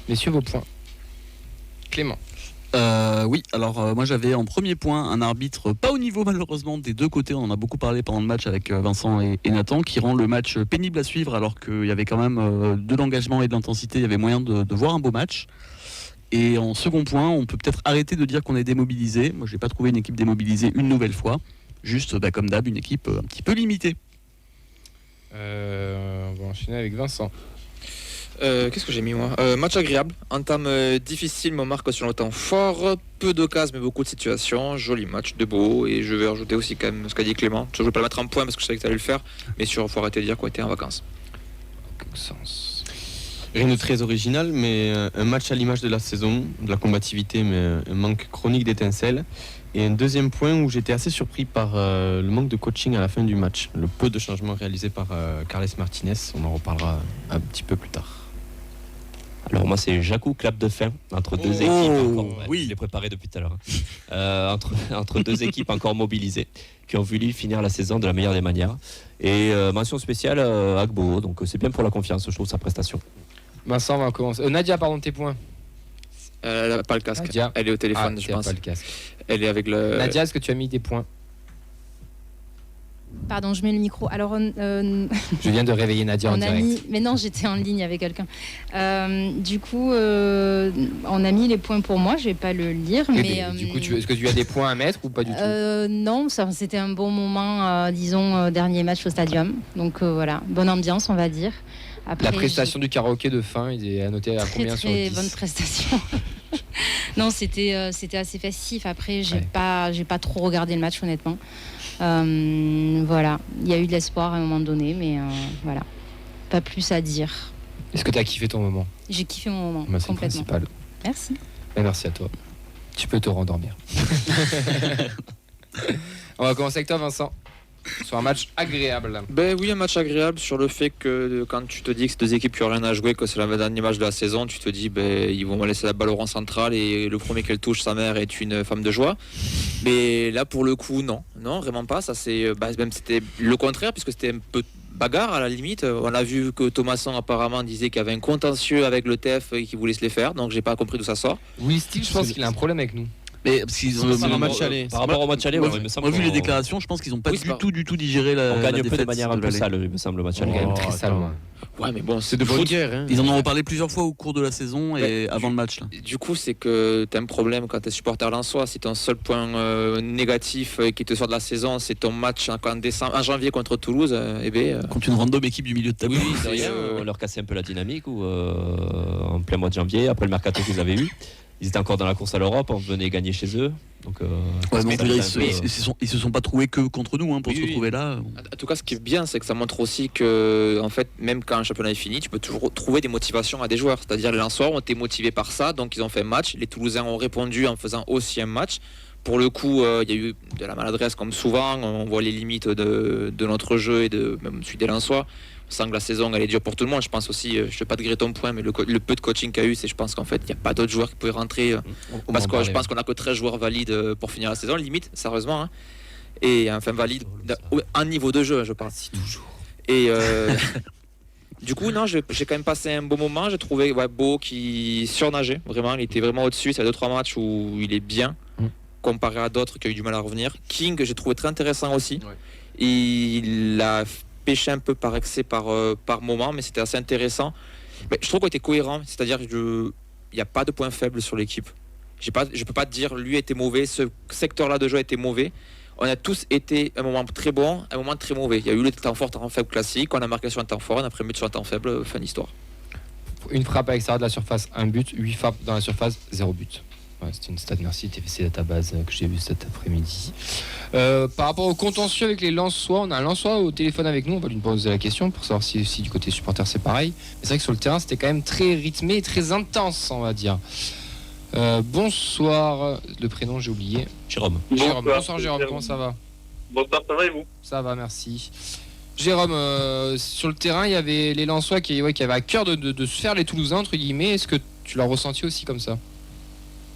Messieurs, vos points. Clément. Oui, alors moi j'avais en premier point un arbitre pas au niveau malheureusement des deux côtés, on en a beaucoup parlé pendant le match avec Vincent et Nathan, qui rend le match pénible à suivre alors qu'il y avait quand même de l'engagement et de l'intensité, il y avait moyen de voir un beau match. Et en second point, on peut peut-être arrêter de dire qu'on est démobilisé. Moi j'ai pas trouvé une équipe démobilisée une nouvelle fois, juste comme d'hab une équipe un petit peu limitée. On va enchaîner avec Vincent. Qu'est-ce que j'ai mis moi? Match agréable, entame difficile, mais on marque sur le temps fort, peu d'occasions mais beaucoup de situations, joli match, de beau, et je vais rajouter aussi quand même ce qu'a dit Clément. Je ne vais pas le mettre en point parce que je savais que tu allais le faire, mais il faut arrêter de dire qu'on était en vacances. Aucun sens. Rien de très original, mais un match à l'image de la saison, de la combativité, mais un manque chronique d'étincelles. Et un deuxième point où j'étais assez surpris par le manque de coaching à la fin du match, le peu de changements réalisés par Carles Martinez, on en reparlera un petit peu plus tard. Alors moi c'est Jacou clap de fin entre deux équipes encore, oui. Je l'ai préparé depuis tout à l'heure. Entre deux équipes encore mobilisées qui ont voulu finir la saison de la meilleure des manières. Et mention spéciale à Agbo, donc c'est bien pour la confiance, je trouve, sa prestation. Vincent, on va commencer. Nadia, pardon, tes points. Elle n'a pas le casque, Nadia. Elle est au téléphone, je pense. Pas le casque. Elle est avec le... Nadia, est-ce que tu as mis des points? Pardon, je mets le micro. Alors, je viens de réveiller Nadia en direct. Mais non, j'étais en ligne avec quelqu'un. Du coup, on a mis les points pour moi. Je vais pas le lire. Mais du coup, est-ce que tu as des points à mettre ou pas du tout? Non, c'était un bon moment, disons, dernier match au stadium. Donc voilà, bonne ambiance, on va dire. Après, la prestation du karaoké de fin, il est à noter à combien sur 10? Très bonne prestation. Non, c'était assez festif. Après, j'ai pas trop regardé le match, honnêtement. Voilà, il y a eu de l'espoir à un moment donné, mais voilà. Pas plus à dire. Est-ce que tu as kiffé ton moment? J'ai kiffé mon moment, Bah, c'est le complètement. principal. Merci. Et merci à toi. Tu peux te rendormir. On va commencer avec toi, Vincent. Sur un match agréable. Ben oui, un match agréable sur le fait que quand tu te dis que c'est deux équipes qui n'ont rien à jouer, que c'est la dernier match de la saison, tu te dis ils vont laisser la balle au rang central et le premier qu'elle touche, sa mère est une femme de joie. Mais là, pour le coup, non, vraiment pas. Ça, même c'était le contraire, puisque c'était un peu bagarre à la limite. On a vu que Thomasson apparemment disait qu'il y avait un contentieux avec le TEF et qu'il voulait se les faire, donc j'ai pas compris d'où ça sort. Will Steele, je pense qu'il a un problème avec nous. Mais parce qu'ils ont le match aller. Par rapport au match aller, moi, il me semble. moi, vu les déclarations, je pense qu'ils n'ont pas du tout digéré la. On gagne la un peu de défaite manière un peu l'Allée. sale, il me semble, le match aller. Quand même très sale. Ouais, mais bon, C'est de bonne guerre. Hein. Ils en ont reparlé plusieurs fois au cours de la saison et avant le match. Là. Du coup, c'est que tu as un problème quand tu es supporter lensois. Si ton seul point négatif qui te sort de la saison, c'est ton match en janvier contre Toulouse, Contre une random équipe du milieu de tableau. Oui, derrière, on leur cassait un peu la dynamique ou en plein mois de janvier, après le mercato qu'ils avaient eu. Ils étaient encore dans la course à l'Europe, on venait gagner chez eux. Donc, ouais, mais ils se sont pas trouvés que contre nous pour se retrouver là. En tout cas, ce qui est bien, c'est que ça montre aussi que, en fait, même quand un championnat est fini, tu peux toujours trouver des motivations à des joueurs. C'est-à-dire les Lensois ont été motivés par ça, donc ils ont fait un match. Les Toulousains ont répondu en faisant aussi un match. Pour le coup, il y a eu de la maladresse comme souvent. On voit les limites de notre jeu et de même celui des Lensois. On sent que la saison elle est dure pour tout le monde. Je pense aussi, je ne vais pas te griller ton point, mais le peu de coaching qu'il y a eu, c'est je pense qu'en fait il n'y a pas d'autres joueurs qui pouvaient rentrer parce que je pense qu'on a que 13 joueurs valides pour finir la saison, limite, sérieusement. Hein. Et enfin valides un niveau de jeu, je pense. Toujours. Et du coup, non, j'ai quand même passé un bon moment. J'ai trouvé Beau qui surnageait, vraiment. Il était vraiment au-dessus. C'est 2-3 matchs où il est bien comparé à d'autres qui ont eu du mal à revenir. King, j'ai trouvé très intéressant aussi. Ouais. Il a pêché un peu par excès par moment, mais c'était assez intéressant. Mais je trouve qu'on était cohérent, c'est-à-dire qu'il n'y a pas de point faible sur l'équipe. Je ne peux pas te dire lui était mauvais, ce secteur-là de jeu était mauvais. On a tous été un moment très bon, un moment très mauvais. Il y a eu le temps fort, temps faible classique, on a marqué sur un temps fort, on a pris un but sur un temps faible, fin d'histoire. Une frappe à l'extérieur de la surface, 1 but, 8 frappes dans la surface, 0 but. Ouais, c'était une stat, merci TFC Database que j'ai vu cet après-midi. Par rapport au contentieux avec les Lensois, on a un Lensois au téléphone avec nous, on va lui poser la question pour savoir si du côté supporter c'est pareil. Mais c'est vrai que sur le terrain c'était quand même très rythmé et très intense, on va dire. Bonsoir, le prénom j'ai oublié. Jérôme. Bonsoir Jérôme, comment ça va? Bonsoir, ça va et vous? Ça va, merci. Jérôme, sur le terrain il y avait les Lensois qui avaient à cœur de se faire les Toulousains entre guillemets. Est-ce que tu l'as ressenti aussi comme ça?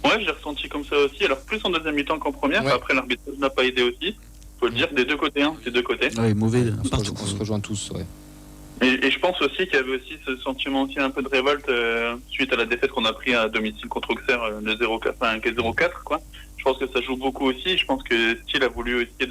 Ouais, j'ai ressenti comme ça aussi. Alors plus en deuxième mi-temps qu'en première. Ouais. Après, l'arbitrage n'a pas aidé aussi. Faut le dire, des deux côtés. Des deux côtés. Ouais, mauvais. On se rejoint tous, ouais. Et je pense aussi qu'il y avait aussi ce sentiment aussi un peu de révolte suite à la défaite qu'on a pris à domicile contre Auxerre, le 0-4, quoi. Je pense que ça joue beaucoup aussi. Je pense que Steele a voulu essayer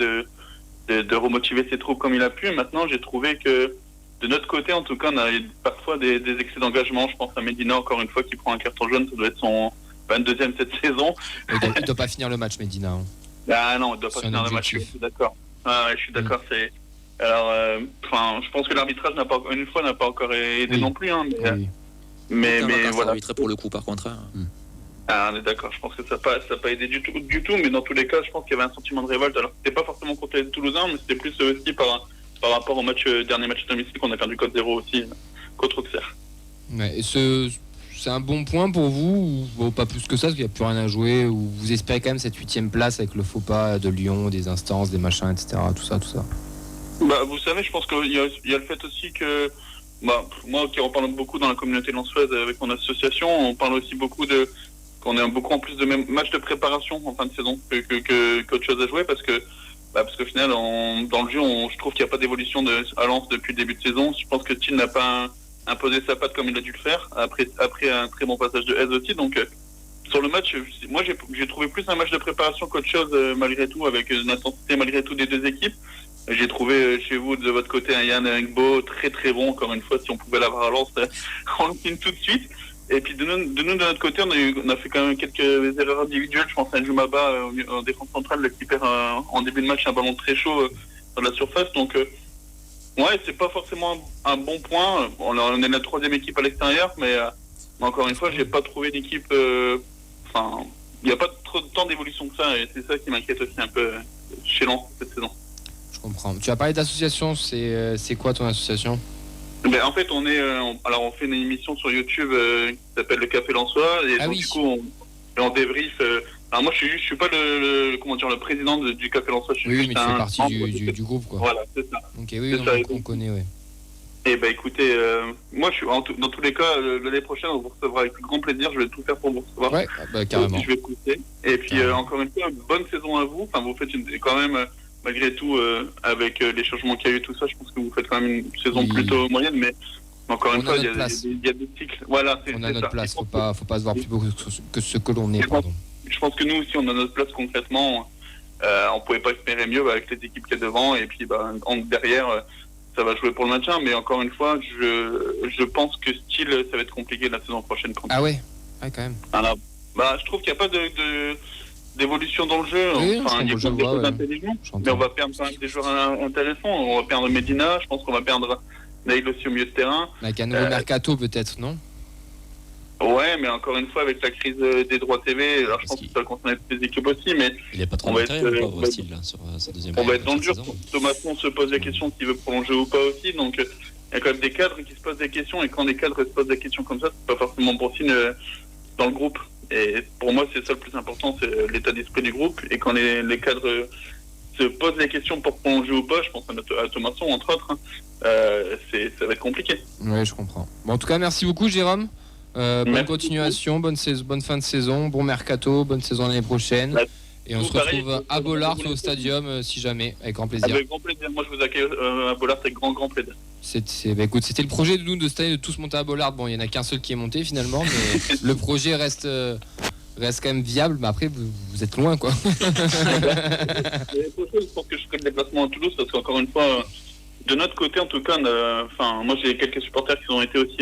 de remotiver ses troupes comme il a pu. Maintenant, j'ai trouvé que de notre côté, en tout cas, on a parfois des excès d'engagement. Je pense à Medina, encore une fois, qui prend un carton jaune. Ça doit être son 22e cette saison. Il ne doit pas finir le match, Medina. Hein. Ah non, il ne doit pas finir le match, je suis d'accord. Ah, ouais, je suis d'accord. Alors, je pense que l'arbitrage n'a pas encore aidé non plus. Hein, mais voilà. Arbitré pour le coup, par contre. Hein. Ah, on est d'accord. Je pense que ça n'a pas aidé du tout. Mais dans tous les cas, je pense qu'il y avait un sentiment de révolte. Alors, c'était pas forcément contre les Toulousains, mais c'était plus aussi par rapport au dernier match de domicile qu'on a perdu 4-0 aussi contre Auxerre. Ouais, c'est un bon point pour vous ou pas plus que ça, parce qu'il n'y a plus rien à jouer, ou vous espérez quand même cette 8e place avec le faux pas de Lyon, des instances, des machins, etc. Tout ça. Vous savez, je pense qu'il y a le fait aussi que moi qui en parle beaucoup dans la communauté lensoise avec mon association, on parle aussi beaucoup qu'on a beaucoup en plus de même matchs de préparation en fin de saison qu'autre chose à jouer parce que au final dans le jeu je trouve qu'il n'y a pas d'évolution à Lens depuis le début de saison. Je pense que Thiel n'a pas imposer sa patte comme il a dû le faire après un très bon passage de Hez aussi. Donc sur le match, moi j'ai trouvé plus un match de préparation qu'autre chose malgré tout, avec une intensité malgré tout des deux équipes. J'ai trouvé chez vous de votre côté un Yann Engbo très très bon, encore une fois si on pouvait l'avoir à Lens on le signe tout de suite. Et puis de notre côté on a fait quand même quelques erreurs individuelles. Je pense à Njumaba en défense centrale qui perd en début de match un ballon très chaud dans la surface. Donc ouais, c'est pas forcément un bon point. On est la 3e équipe à l'extérieur, mais encore une fois, j'ai pas trouvé d'équipe. Il n'y a pas trop de temps d'évolution que ça, et c'est ça qui m'inquiète aussi un peu chez Lens cette saison. Je comprends. Tu as parlé d'association, c'est quoi ton association? Mais en fait, on fait une émission sur YouTube qui s'appelle Le Café Lensois, et donc du coup, on débrief. Alors moi, je suis pas le président du Café Lensois. Oui, mais tu fais partie du groupe, quoi. Voilà, c'est ça. Ok, oui, on connaît, ouais. Et écoutez, moi, dans tous les cas, l'année prochaine, on vous recevra avec grand plaisir. Je vais tout faire pour vous recevoir. Ouais, carrément. Je vais écouter. Et puis, encore une fois, bonne saison à vous. Enfin, vous faites quand même, malgré tout, avec les changements qu'il y a eu, tout ça, je pense que vous faites quand même une saison plutôt moyenne, mais encore une fois, il y a des cycles. Voilà, on a notre place. Faut pas se voir plus beau que ce que l'on est. Je pense que nous aussi, on a notre place concrètement. On pouvait pas espérer mieux avec les équipes qu'il y a devant, et puis derrière. Ça va jouer pour le maintien, mais encore une fois, je pense que style, ça va être compliqué la saison prochaine. Ah ouais, quand même. Alors, je trouve qu'il n'y a pas d'évolution dans le jeu. Oui, enfin, il y a des choses intelligentes, mais on va perdre quand même des joueurs intéressants. On va perdre Medina, je pense qu'on va perdre Naïl aussi au milieu de terrain. Avec un nouveau mercato peut-être, non? Ouais, mais encore une fois, avec la crise des droits TV, alors je pense que ça va concerner toutes les équipes aussi, mais il n'est pas trop matériel, le pauvre style, là, sur sa deuxième on va être dans le dur. Thomas on se pose la question s'il veut prolonger ou pas aussi, donc il y a quand même des cadres qui se posent des questions, et quand des cadres se posent des questions comme ça, c'est pas forcément bon signe dans le groupe. Et pour moi, c'est ça le plus important, c'est l'état d'esprit du groupe, et quand les cadres se posent des questions pour prolonger ou pas, je pense à Thomasson, entre autres, ça va être compliqué. Ouais, je comprends. Bon, en tout cas, merci beaucoup, Jérôme. Bonne continuation, bonne fin de saison, bon mercato, bonne saison l'année prochaine. Et on se retrouve à Bollard au stadium si jamais, avec grand plaisir. Avec grand plaisir, moi je vous accueille à Bollard avec grand plaisir. Écoute, c'était le projet de nous de cette année de tous monter à Bollard. Bon, il n'y en a qu'un seul qui est monté finalement, mais le projet reste quand même viable. Mais après, vous êtes loin, quoi. L'année prochaine, je pense que je ferai le déplacement à Toulouse parce qu'encore une fois. De notre côté, en tout cas, moi j'ai quelques supporters qui ont été aussi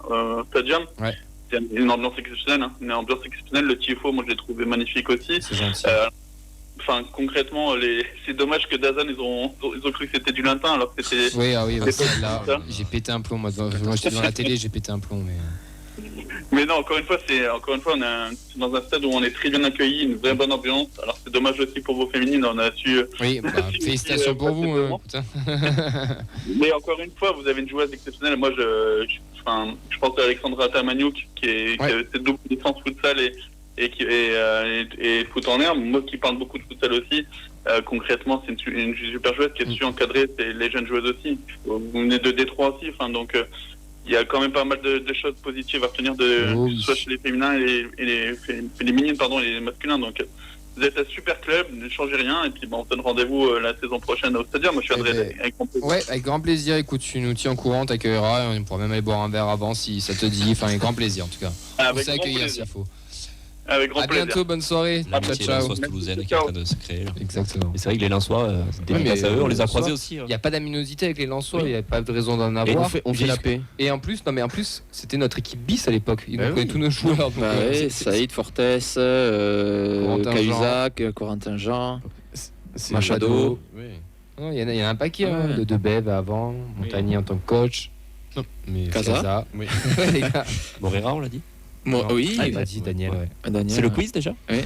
au Stadium. Ouais. C'est une ambiance exceptionnelle. Hein. Une ambiance exceptionnelle. Le tifo, moi je l'ai trouvé magnifique aussi. C'est gentil. Concrètement, c'est dommage que Dazan, ils ont cru que c'était du latin, alors que c'était. Oui, là, j'ai pété un plomb. Moi j'étais devant la télé, j'ai pété un plomb. Mais non, encore une fois, on est dans un stade où on est très bien accueillis, une vraie bonne ambiance. Alors c'est dommage aussi pour vos féminines, on a su. Oui, félicitations pour vous. Mais encore une fois, vous avez une joueuse exceptionnelle. Moi, je pense à Alexandra Tamagnouk qui a cette double licence futsal et foot en herbe. Moi qui parle beaucoup de futsal aussi, concrètement, c'est une super joueuse qui a su encadrer les jeunes joueuses aussi. Vous venez de Détroit aussi, donc. Il y a quand même pas mal de choses positives à retenir soit chez les féminins et les féminines, et les masculins. Donc, vous êtes un super club, ne changez rien. Et puis, on se donne rendez-vous la saison prochaine au Stadium. Moi, je viendrai avec grand plaisir. Ouais, avec grand plaisir. Écoute, tu nous tiens au courant, t'accueilleras. On pourra même aller boire un verre avant si ça te dit. Enfin, avec grand plaisir en tout cas. On sait accueillir s'il faut. Avec grand plaisir. À bientôt, bonne soirée. L'amitié lensoise toulousaine qui est en train de se créer. Exactement. Et c'est vrai que les Lensois, dédicace à eux, on les a croisés aussi. Il n'y a pas d'aminosité avec les Lensois, il n'y a pas de raison d'en avoir. On fait la paix. Et en plus, c'était notre équipe bis à l'époque. Ils nous prenaient tous nos joueurs. Saïd, Fortes, Cahuzac, Corentin Jean, Machado. Il y en a un paquet, de Bev avant, Montagny en tant que coach. Non, mais Casa. Oui. Les gars. Morera, on l'a dit. Oui, il m'a dit Daniel. C'est le quiz déjà. Oui.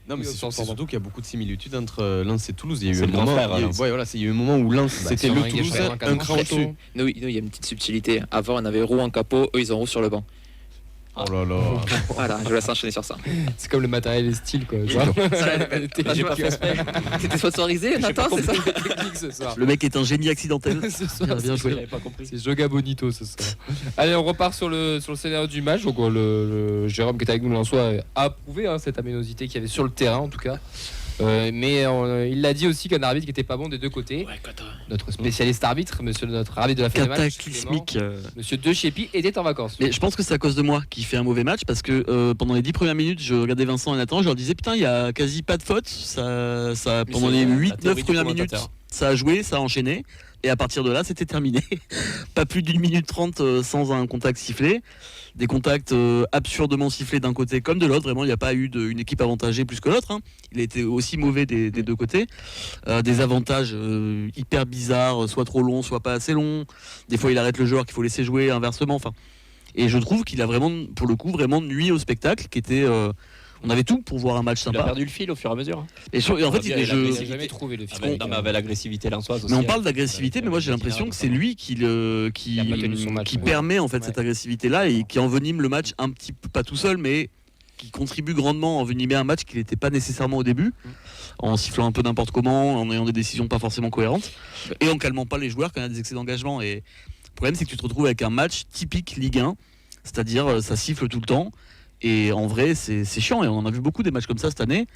Non, mais c'est surtout qu'il y a beaucoup de similitudes entre Lens et Toulouse. Il y a eu un moment. Il y a eu un moment où Lens c'était le Toulouse, un cran au-dessus. Nous, il y a une petite subtilité. Avant, on avait Roux en capot, eux, ils ont Roux sur le banc. Oh là là. Voilà, je vous laisse enchaîner sur ça. C'est comme le matériel et le style, quoi. J'ai pas fait exprès. C'était sponsorisé, Nathan, c'est ça ce soir. Le mec est un génie accidentel. Ce soir, bien joué. J'avais pas compris. C'est Joga Bonito ce soir. Allez, on repart sur le scénario du match. Donc, le Jérôme qui est avec nous, Lensois, a approuvé cette aménosité qu'il y avait sur le terrain, en tout cas. Mais il l'a dit aussi qu'un arbitre qui était pas bon des deux côtés. Notre spécialiste arbitre, notre arbitre de la fin de match, cataclysmique. Monsieur De Chépi était en vacances. Mais je pense que c'est à cause de moi qui fait un mauvais match parce que pendant les 10 premières minutes, je regardais Vincent et Nathan, je leur disais putain, il y a quasi pas de faute. Ça pendant les 8-9 premières minutes, ça a joué, ça a enchaîné. Et à partir de là, c'était terminé. Pas plus d'1 minute 30 sans un contact sifflé. Des contacts absurdement sifflés d'un côté comme de l'autre. Vraiment, il n'y a pas eu une équipe avantagée plus que l'autre. Il a été aussi mauvais des deux côtés. Des avantages hyper bizarres, soit trop longs, soit pas assez longs. Des fois, il arrête le joueur qu'il faut laisser jouer, inversement. Et je trouve qu'il a vraiment, pour le coup, vraiment nuit au spectacle qui était... On avait tout pour voir un match Il a sympa. perdu le fil au fur et à mesure. Et en fait, il J'ai jamais trouvé le fil. Non, mais avec l'agressivité lensoise aussi. Mais on parle d'agressivité, mais moi j'ai l'impression que c'est lui qui permet en fait cette agressivité-là et qui envenime le match un petit peu, pas tout seul, mais qui contribue grandement à envenimer un match qui n'était pas nécessairement au début, en sifflant un peu n'importe comment, en ayant des décisions pas forcément cohérentes, et en calmant pas les joueurs quand il y a des excès d'engagement. Et le problème, c'est que tu te retrouves avec un match typique Ligue 1, c'est-à-dire ça siffle tout le temps, et en vrai, c'est chiant, et on en a vu beaucoup des matchs comme ça cette année.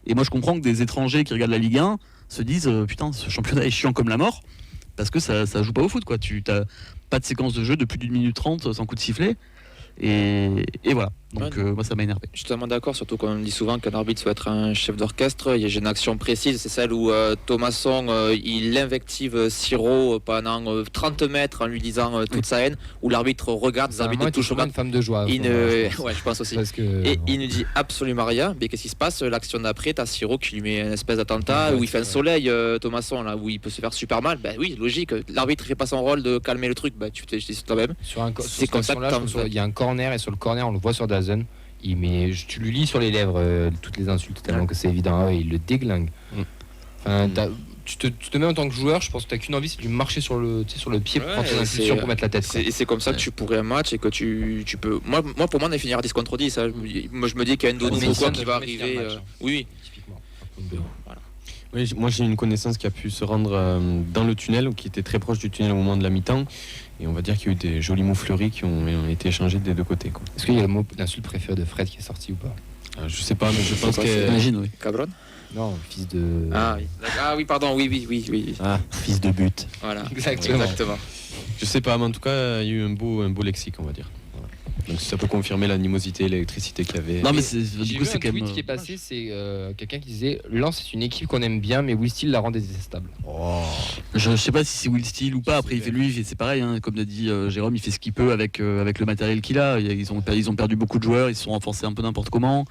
Et moi, je comprends que des étrangers qui regardent la Ligue 1 se disent putain, ce championnat est chiant comme la mort, parce que ça joue pas au foot, quoi. Tu n'as pas de séquence de jeu de plus d'1 minute 30 sans coup de sifflet. Et voilà. Donc moi ça m'a énervé. Je suis totalement d'accord, surtout qu'on dit souvent qu'un arbitre doit être un chef d'orchestre. Il y a une action précise, c'est celle où Thomasson il invective Siro pendant 30 mètres en lui disant toute sa haine, où l'arbitre regarde, les arbitres ne touchent pas. Une femme de joie. Ouais, je pense aussi. Et il ne dit absolument rien. Mais qu'est-ce qui se passe? L'action d'après, t'as Siro qui lui met une espèce d'attentat où il fait un soleil, Thomasson, là, où il peut se faire super mal. Ben oui, logique. L'arbitre fait pas son rôle de calmer le truc. Ben tu te dis toi-même. C'est comme ça que il y a un corner et sur le corner on le voit sur Dazen. Tu lui lis sur les lèvres toutes les insultes tellement que c'est évident et il le déglingue. Enfin, tu te mets en tant que joueur, je pense que t'as qu'une envie, c'est de lui marcher sur le pied pour prendre ton impulsion pour mettre la tête. Et c'est comme ça que tu pourrais un match et que tu peux. Moi pour moi on est finir à 10 contre 10. Moi je me dis qu'il y a une Donou qui va arriver. Oui. Typiquement. Voilà. Oui, moi j'ai une connaissance qui a pu se rendre dans le tunnel ou qui était très proche du tunnel au moment de la mi-temps. Et on va dire qu'il y a eu des jolis mots fleuris qui ont été échangés des deux côtés. Est-ce qu'il y a le mot d'insulte préféré de Fred qui est sorti ou pas? Je sais pas, mais je pense que. J'imagine, oui. Cabron? Non, fils de. Ah oui, pardon, oui. Ah, fils de but. Voilà. Exactement. Je sais pas, mais en tout cas, il y a eu un beau lexique, on va dire. Donc ça peut confirmer l'animosité, l'électricité qu'il y avait. Non mais du coup c'est quand même. Un tweet qui est passé, c'est quelqu'un qui disait Lens c'est une équipe qu'on aime bien, mais Will Steele la rend détestable. Je sais pas si c'est Will Steele ou pas. Après c'est pareil, hein, comme l'a dit Jérôme, il fait ce qu'il peut avec le matériel qu'il a. Ils ont perdu beaucoup de joueurs, ils se sont renforcés un peu n'importe comment.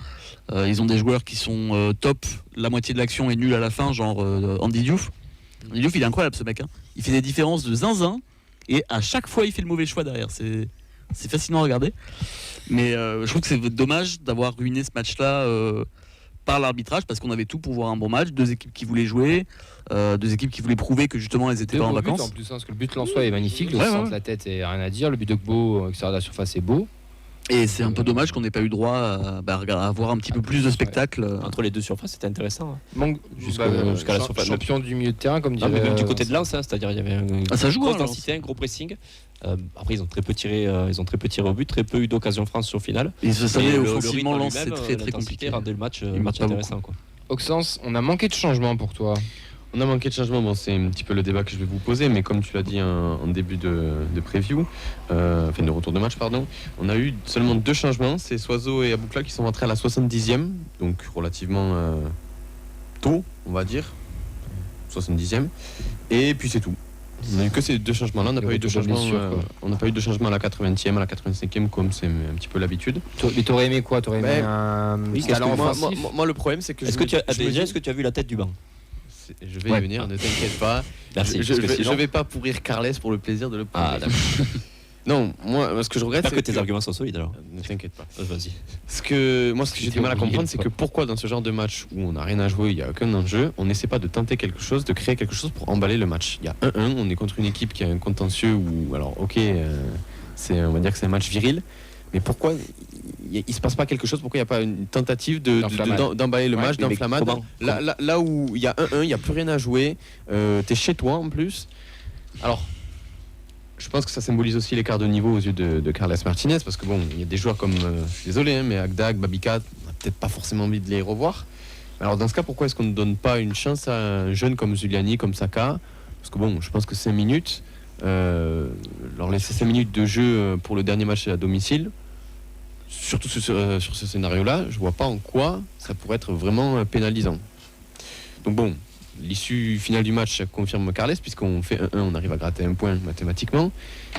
Ils ont des joueurs qui sont top, la moitié de l'action est nulle à la fin, genre Andy Diouf. Andy Diouf il est incroyable ce mec, hein. Il fait des différences de zinzin et à chaque fois il fait le mauvais choix derrière. C'est fascinant à regarder, mais je trouve que c'est dommage d'avoir ruiné ce match-là par l'arbitrage, parce qu'on avait tout pour voir un bon match, deux équipes qui voulaient jouer, deux équipes qui voulaient prouver que justement elles étaient pas en vacances. En plus, parce que le but lensois est magnifique, le centre de la tête est rien à dire, le but de Gbo extérieur de la surface est beau. Et c'est un peu dommage qu'on n'ait pas eu droit à voir un petit peu plus de spectacle. Entre les deux surfaces, c'était intéressant. Jusqu'à la surface. Champion du milieu de terrain, comme dirait. Même du côté de Lens, c'est-à-dire il y avait une grosse densité, un gros pressing. Après, ils ont très peu tiré au but, très peu eu d'occasion France au final. Et ce savait offensivement, Lens, c'est très compliqué. Rendait le match intéressant. Oxens, on a manqué de changement pour toi. On a manqué de changement, bon, c'est un petit peu le débat que je vais vous poser, mais comme tu l'as dit en début de preview, enfin de retour de match, pardon, on a eu seulement 2 changements, c'est Soiseau et Aboukla qui sont rentrés à la 70e, donc relativement tôt, on va dire, 70e, et puis c'est tout. On n'a eu que ces 2 changements-là, on n'a pas eu de changement. On n'a pas eu de changement à la 80e, à la 85e, comme c'est un petit peu l'habitude. Mais t'aurais aimé quoi? T'aurais aimé un talent offensif? Moi, le problème, c'est que est-ce que tu as vu la tête du banc? Je vais y venir, ne t'inquiète pas. Merci. Je vais pas pourrir Carles pour le plaisir de le pourrir. Ah, d'accord. Non, moi, ce que je regrette, c'est que tes arguments sont solides alors. Ne t'inquiète pas. Vas-y. Ce que j'ai du mal à comprendre, c'est que pourquoi dans ce genre de match où on n'a rien à jouer, il n'y a aucun enjeu, on n'essaie pas de tenter quelque chose, de créer quelque chose pour emballer le match. Il y a 1-1, on est contre une équipe qui a un contentieux où, alors ok, on va dire que c'est un match viril, mais pourquoi il se passe pas quelque chose? Pourquoi il n'y a pas une tentative d'emballer le match, d'enflammade? Là où il y a 1-1, il n'y a plus rien à jouer, t'es chez toi en plus. Alors, je pense que ça symbolise aussi l'écart de niveau aux yeux de Carles Martinez, parce que bon, il y a des joueurs comme, je suis désolé, hein, mais Agdag, Babica, on n'a peut-être pas forcément envie de les revoir. Alors dans ce cas, pourquoi est-ce qu'on ne donne pas une chance à un jeune comme Zuliani, comme Saka? Parce que bon, je pense que 5 minutes, leur laisser 5 minutes de jeu pour le dernier match à domicile, surtout sur ce scénario-là, je vois pas en quoi ça pourrait être vraiment pénalisant. Donc bon, l'issue finale du match confirme Carles, puisqu'on fait 1-1, on arrive à gratter un point mathématiquement.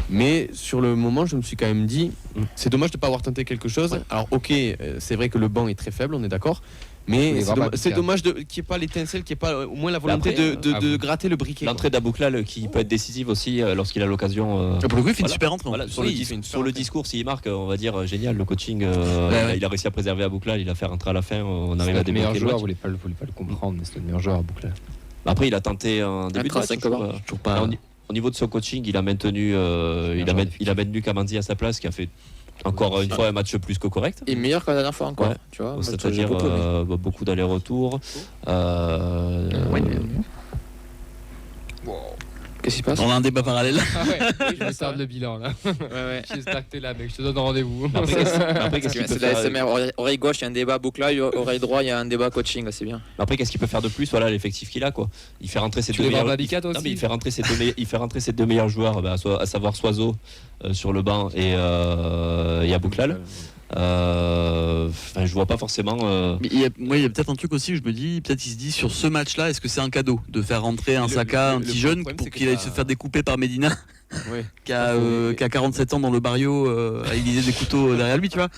Mais sur le moment, je me suis quand même dit, c'est dommage de ne pas avoir tenté quelque chose. Alors ok, c'est vrai que le banc est très faible, on est d'accord, Mais Oui, vraiment c'est Abouklal. dommage qu'il n'y ait pas l'étincelle, qu'il n'y ait pas au moins la volonté Après, de gratter le briquet. L'entrée d'Abouklal qui peut être décisive aussi lorsqu'il a l'occasion. Pour le coup, il fait une Voilà. super entrée. Voilà, sur Oui, le, il fait une super sur le entrée. discours, s'il marque, on va dire génial, le coaching, ouais. il a réussi à préserver Abouklal, il a fait rentrer à la fin, on C'est arrive à notre meilleur débloquer le joueur, match. vous voulez pas le comprendre, mais c'est notre meilleur joueur à boucle. Après, il a tenté un début de match. 35 je trouve, overs. Toujours pas. Au niveau de son coaching, il a maintenu, il a maintenu Kamandi à sa place, qui a fait encore une fois un match plus que correct. Et meilleur que la dernière fois encore. Ouais. Tu vois, moi, C'est-à-dire j'ai beaucoup aimé. beaucoup d'allers-retours. Qu'est-ce qui se passe? On a un débat parallèle. Ah ouais, je me tarde le bilan là. Ouais. J'espère que t'es là, mec, je te donne rendez-vous. Après, qu'est-ce qu'il C'est peut de la faire SMR. Oreille gauche, il y a un débat Boucla, oreille droite, il y a un débat coaching, c'est bien. Après, qu'est-ce qu'il peut faire de plus? Voilà l'effectif qu'il a, quoi. Il fait rentrer ses Tu deux les meilleurs. vends Babica, toi Non, aussi mais il fait rentrer ses deux meilleurs joueurs, à savoir Soiseau sur le banc et Abouklal. Enfin, je vois pas forcément. Mais il y a peut-être un truc aussi, je me dis, peut-être il se dit sur ce match-là, est-ce que c'est un cadeau de faire rentrer un Saka, un petit jeune, problème, pour c'est que qu'il aille se faire découper par Medina, Ouais. qui a 47 ans dans le barrio, à aiguiser des couteaux derrière lui, tu vois.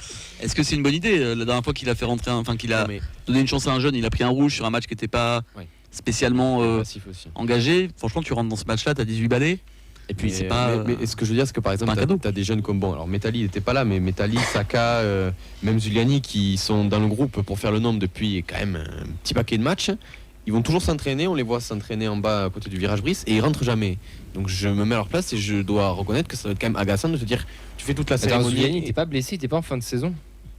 Est-ce que c'est une bonne idée? La dernière fois qu'il a fait rentrer, qu'il a Non, mais donné une chance à un jeune, il a pris un rouge sur un match qui n'était pas Ouais. spécialement passif aussi. engagé. Franchement, tu rentres dans ce match-là, t'as 18 balais. Et puis c'est pas. Mais ce que je veux dire, c'est que par exemple, pas un cadeau. t'as des jeunes comme alors Metali n'était pas là, mais Metali, Saka, même Zuliani qui sont dans le groupe pour faire le nombre depuis quand même un petit paquet de matchs. Ils vont toujours s'entraîner, on les voit s'entraîner en bas à côté du virage Brice et ils rentrent jamais. Donc je me mets à leur place et je dois reconnaître que ça va être quand même agaçant de se dire tu fais toute la Attends, cérémonie. Zuliani, il était pas blessé, il était pas en fin de saison.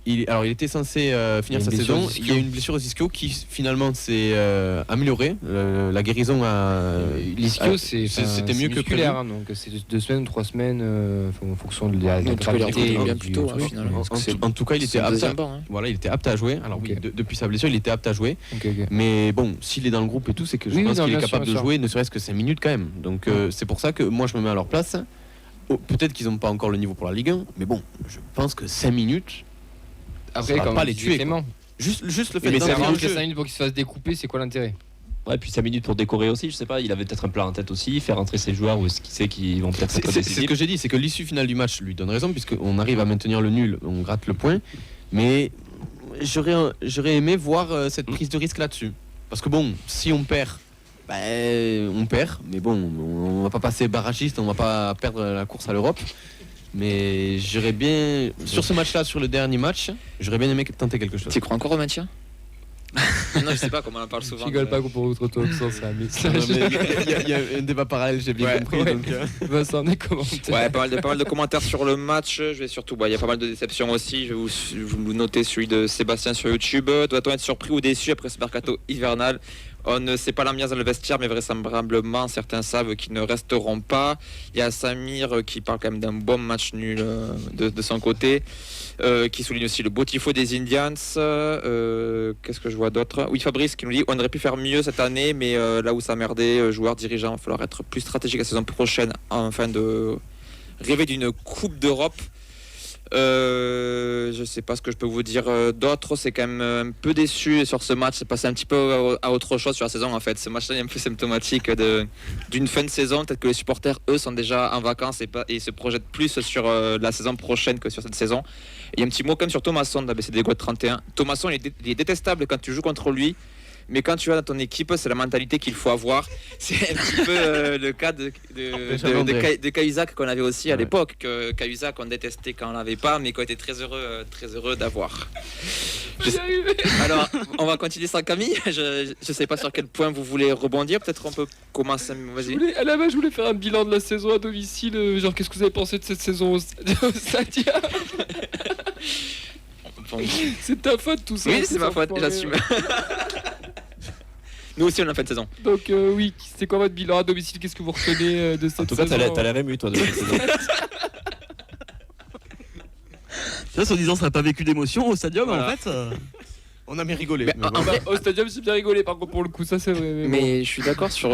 Il était censé finir sa blessure saison. au Il y a eu une blessure au ischio qui finalement s'est améliorée. La guérison a. L'ischio, c'était mieux que prévu. musculaire, hein, donc c'est 2 semaines ou 3 semaines en fonction de la En tout cas, il est gravité revenu bien du plus tôt, truc. finalement. Parce que c'est En tout cas, il était c'est le apte. deuxième banc, hein. Voilà, il était apte à jouer. Alors oui, Ok. depuis sa blessure, il était apte à jouer. Ok, ok. Mais bon, s'il est dans le groupe et tout, c'est que je Oui, pense non, qu'il est bien capable sûr, de bien jouer, ne serait-ce que 5 minutes quand même. Donc c'est pour ça que moi je me mets à leur place. Oh, peut-être qu'ils n'ont pas encore le niveau pour la Ligue 1, mais bon, je pense que 5 minutes, Après, ça va quand pas même, les tuer. Clément. Juste le fait Mais d'entrer c'est dans vraiment le que jeu. 5 minutes pour qu'il se fasse découper, c'est quoi l'intérêt? Ouais, puis 5 minutes pour décorer aussi, je sais pas, il avait peut-être un plan en tête aussi, faire rentrer ses joueurs ou ce qu'il sait qu'ils vont peut-être être C'est ce décisifs. que j'ai dit, c'est que l'issue finale du match lui donne raison, puisqu'on arrive à maintenir le nul, on gratte le point. Mais j'aurais aimé voir cette prise de risque là-dessus. Parce que bon, si on perd, on perd. Mais bon, on va pas passer barragiste, on va pas perdre la course à l'Europe. Mais j'aurais bien, sur ce match-là, sur le dernier match, j'aurais bien aimé tenter quelque chose. Tu crois encore au maintien? Non, je sais pas comment on en parle souvent. Je rigole pas pour votre talk, c'est un Non, message. mais il y a un débat parallèle, j'ai bien Ouais, compris. ouais. Donc, Vincent, des commentaires. Ouais, pas mal de commentaires sur le match. Je vais surtout, il y a pas mal de déceptions aussi. Je vais vous noter celui de Sébastien sur YouTube. Doit-on être surpris ou déçu après ce mercato hivernal? On ne sait pas l'ambiance dans le vestiaire, mais vraisemblablement, certains savent qu'ils ne resteront pas. Il y a Samir qui parle quand même d'un bon match nul de son côté, qui souligne aussi le beau tifo des Indians. Qu'est-ce que je vois d'autre? Oui, Fabrice qui nous dit on aurait pu faire mieux cette année, mais là où ça merdait, joueurs, dirigeants, il va falloir être plus stratégique la saison prochaine afin de rêver d'une Coupe d'Europe. Je sais pas ce que je peux vous dire d'autre, c'est quand même un peu déçu sur ce match, c'est passé un petit peu à autre chose sur la saison en fait. Ce match-là est un peu symptomatique d'une fin de saison, peut-être que les supporters eux sont déjà en vacances et se projettent plus sur la saison prochaine que sur cette saison. Et un petit mot quand même sur Thomasson d'ABCD Go 31. Thomasson il est détestable quand tu joues contre lui. Mais quand tu as dans ton équipe, c'est la mentalité qu'il faut avoir. C'est un petit peu le cas de Cahuzac qu'on avait aussi à l'époque. Que Cahuzac on détestait quand on l'avait pas, mais qu'on était très heureux d'avoir. Alors, on va continuer sans Camille. Je sais pas sur quel point vous voulez rebondir. Peut-être on peut commencer. Vas-y. À la base, je voulais faire un bilan de la saison à domicile. Genre, qu'est-ce que vous avez pensé de cette saison au Stadia? C'est ta faute tout ça. Oui, c'est ma faute, j'assume. Nous aussi on a fait de saison. Donc oui, c'est quoi votre bilan à domicile? Qu'est-ce que vous retenez de cette saison? En tout cas, t'as l'air ému, toi, de cette saison. Ça, en disant, ça n'a pas vécu d'émotion au stadium, Voilà. en fait. on a bien rigolé. Mais mais bon. Au stadium, j'ai bien rigolé par contre pour le coup, ça c'est vrai. Mais je suis d'accord sur.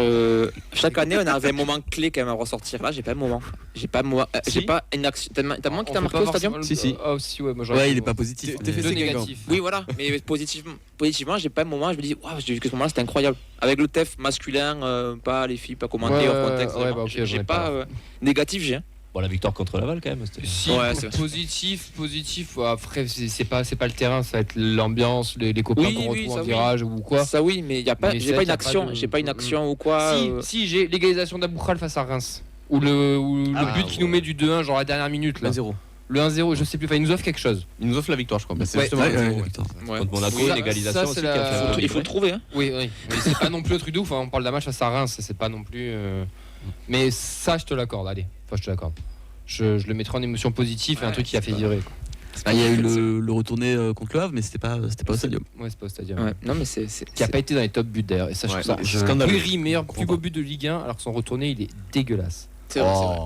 Chaque année, on avait un moment clé quand même à ressortir. Là, j'ai pas un moment. J'ai pas une action. T'as moins qui t'a marqué au stadium? Si. Ah, si, ouais, moi Ouais, il est pas positif. T'es fait Deux Guingamp. négatifs. Oui, voilà. Mais positivement, j'ai pas un moment. Je me dis, waouh, j'ai vu que ce moment-là, c'était incroyable. Avec le TEF masculin, pas les filles, pas commenté Ouais, hors contexte. ouais, vraiment. bah, ok, j'en J'ai ai pas. pas. Négatif, j'ai. Bon, la victoire contre Laval quand même. Si, Ouais, c'est- positif. Après, c'est pas le terrain, ça va être l'ambiance, les copains Oui, qu'on oui, retrouve ça en oui. virage ou quoi. Ça oui, mais y a pas, Mais j'ai c'est pas vrai une qu'il y a action, pas de- j'ai pas une action ou quoi. Si, j'ai l'égalisation d'Aboukhal face à Reims. Ou le but qui nous met du 2-1, genre la dernière minute là. 1-0. Le 1-0, je sais plus, enfin, il nous offre quelque chose. Il nous offre la victoire, je crois. Bah, c'est Ouais, justement ouais, 1-0, ouais, ouais. victoire. Ouais. Contre Monaco, Oui, une égalisation ça, aussi c'est qui a la- fait un peu Il faut le trouver. Hein. Oui, mais c'est pas non plus le truc de ouf. Hein. On parle d'un match face à Reims, c'est pas non plus. Mais ça, je te l'accorde, allez. Enfin, je te l'accorde. Je le mettrai en émotion positive et un Ouais, truc qui a c'est fait pas- vibrer. Quoi. Il y a eu le retourné contre le Havre, mais c'était pas au stadium. Ouais, c'est pas au stadium. Ouais. Non, mais c'est. Qui a pas été dans les top buts d'ailleurs. Et ça, je Ouais, trouve ça c'est scandaleux. Guiri, meilleur, plus beau but de Ligue 1, alors que son retourné, il est dégueulasse. C'est vrai, c'est vrai.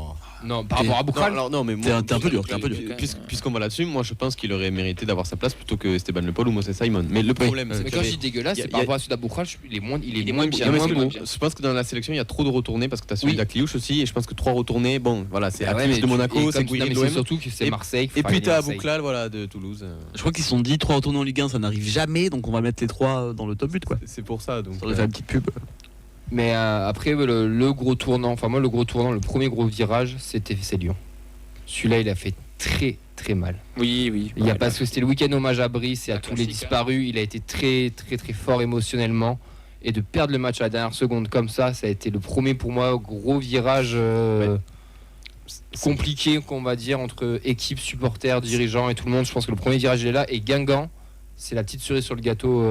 Non, par rapport à Boukral. Non, mais T'es un peu dur, t'es un peu dur. Puisqu'on va là-dessus, moi je pense qu'il aurait mérité d'avoir sa place plutôt que Esteban Le Paul ou Moses Simon. Mais le problème, c'est Mais que quand je dis dégueulasse, y a- c'est par rapport à celui d'Aboukhal, il est moins bien. Non, mais moins beau. je pense que dans la sélection il y a trop de retournés parce que tu as celui Oui. d'Akliouche aussi et je pense que 3 retournés, bon voilà, c'est Ah ouais, Akliouche mais de Monaco, et c'est comme- Guiri non, de mais c'est l'OM. surtout que c'est Et- Marseille. Et puis tu t'as Abouklal voilà, de Toulouse. Je crois qu'ils se sont dit 3 retournés en Ligue 1, ça n'arrive jamais, donc on va mettre les 3 dans le top but quoi. C'est pour ça donc. Ça aurait fait une petite pub. Mais après, le gros tournant, enfin moi, le premier gros virage, c'est Lyon. Celui-là, il a fait très très mal. Oui. Il y a parce que c'était le week-end hommage à Brice et à tous les disparus. Il a été très très très fort émotionnellement. Et de perdre le match à la dernière seconde comme ça a été le premier pour moi gros virage compliqué, qu'on va dire, entre équipe, supporters, dirigeants et tout le monde. Je pense que le premier virage il est là. Et Guingamp, c'est la petite cerise sur le gâteau,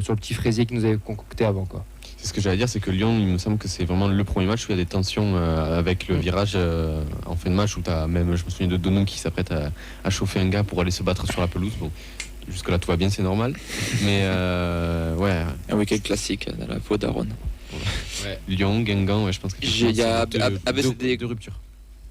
sur le petit fraisier qu'ils nous avaient concocté avant, quoi. C'est ce que j'allais dire, c'est que Lyon, il me semble que c'est vraiment le premier match où il y a des tensions avec le virage en fin de match où t'as même, je me souviens de Donon qui s'apprête à chauffer un gars pour aller se battre sur la pelouse. Bon, jusque là tout va bien, c'est normal. Mais ouais. Un week-end classique dans la peau d'Aaron. Lyon, Guingamp, ouais, je pense que Il y a ABCD de rupture.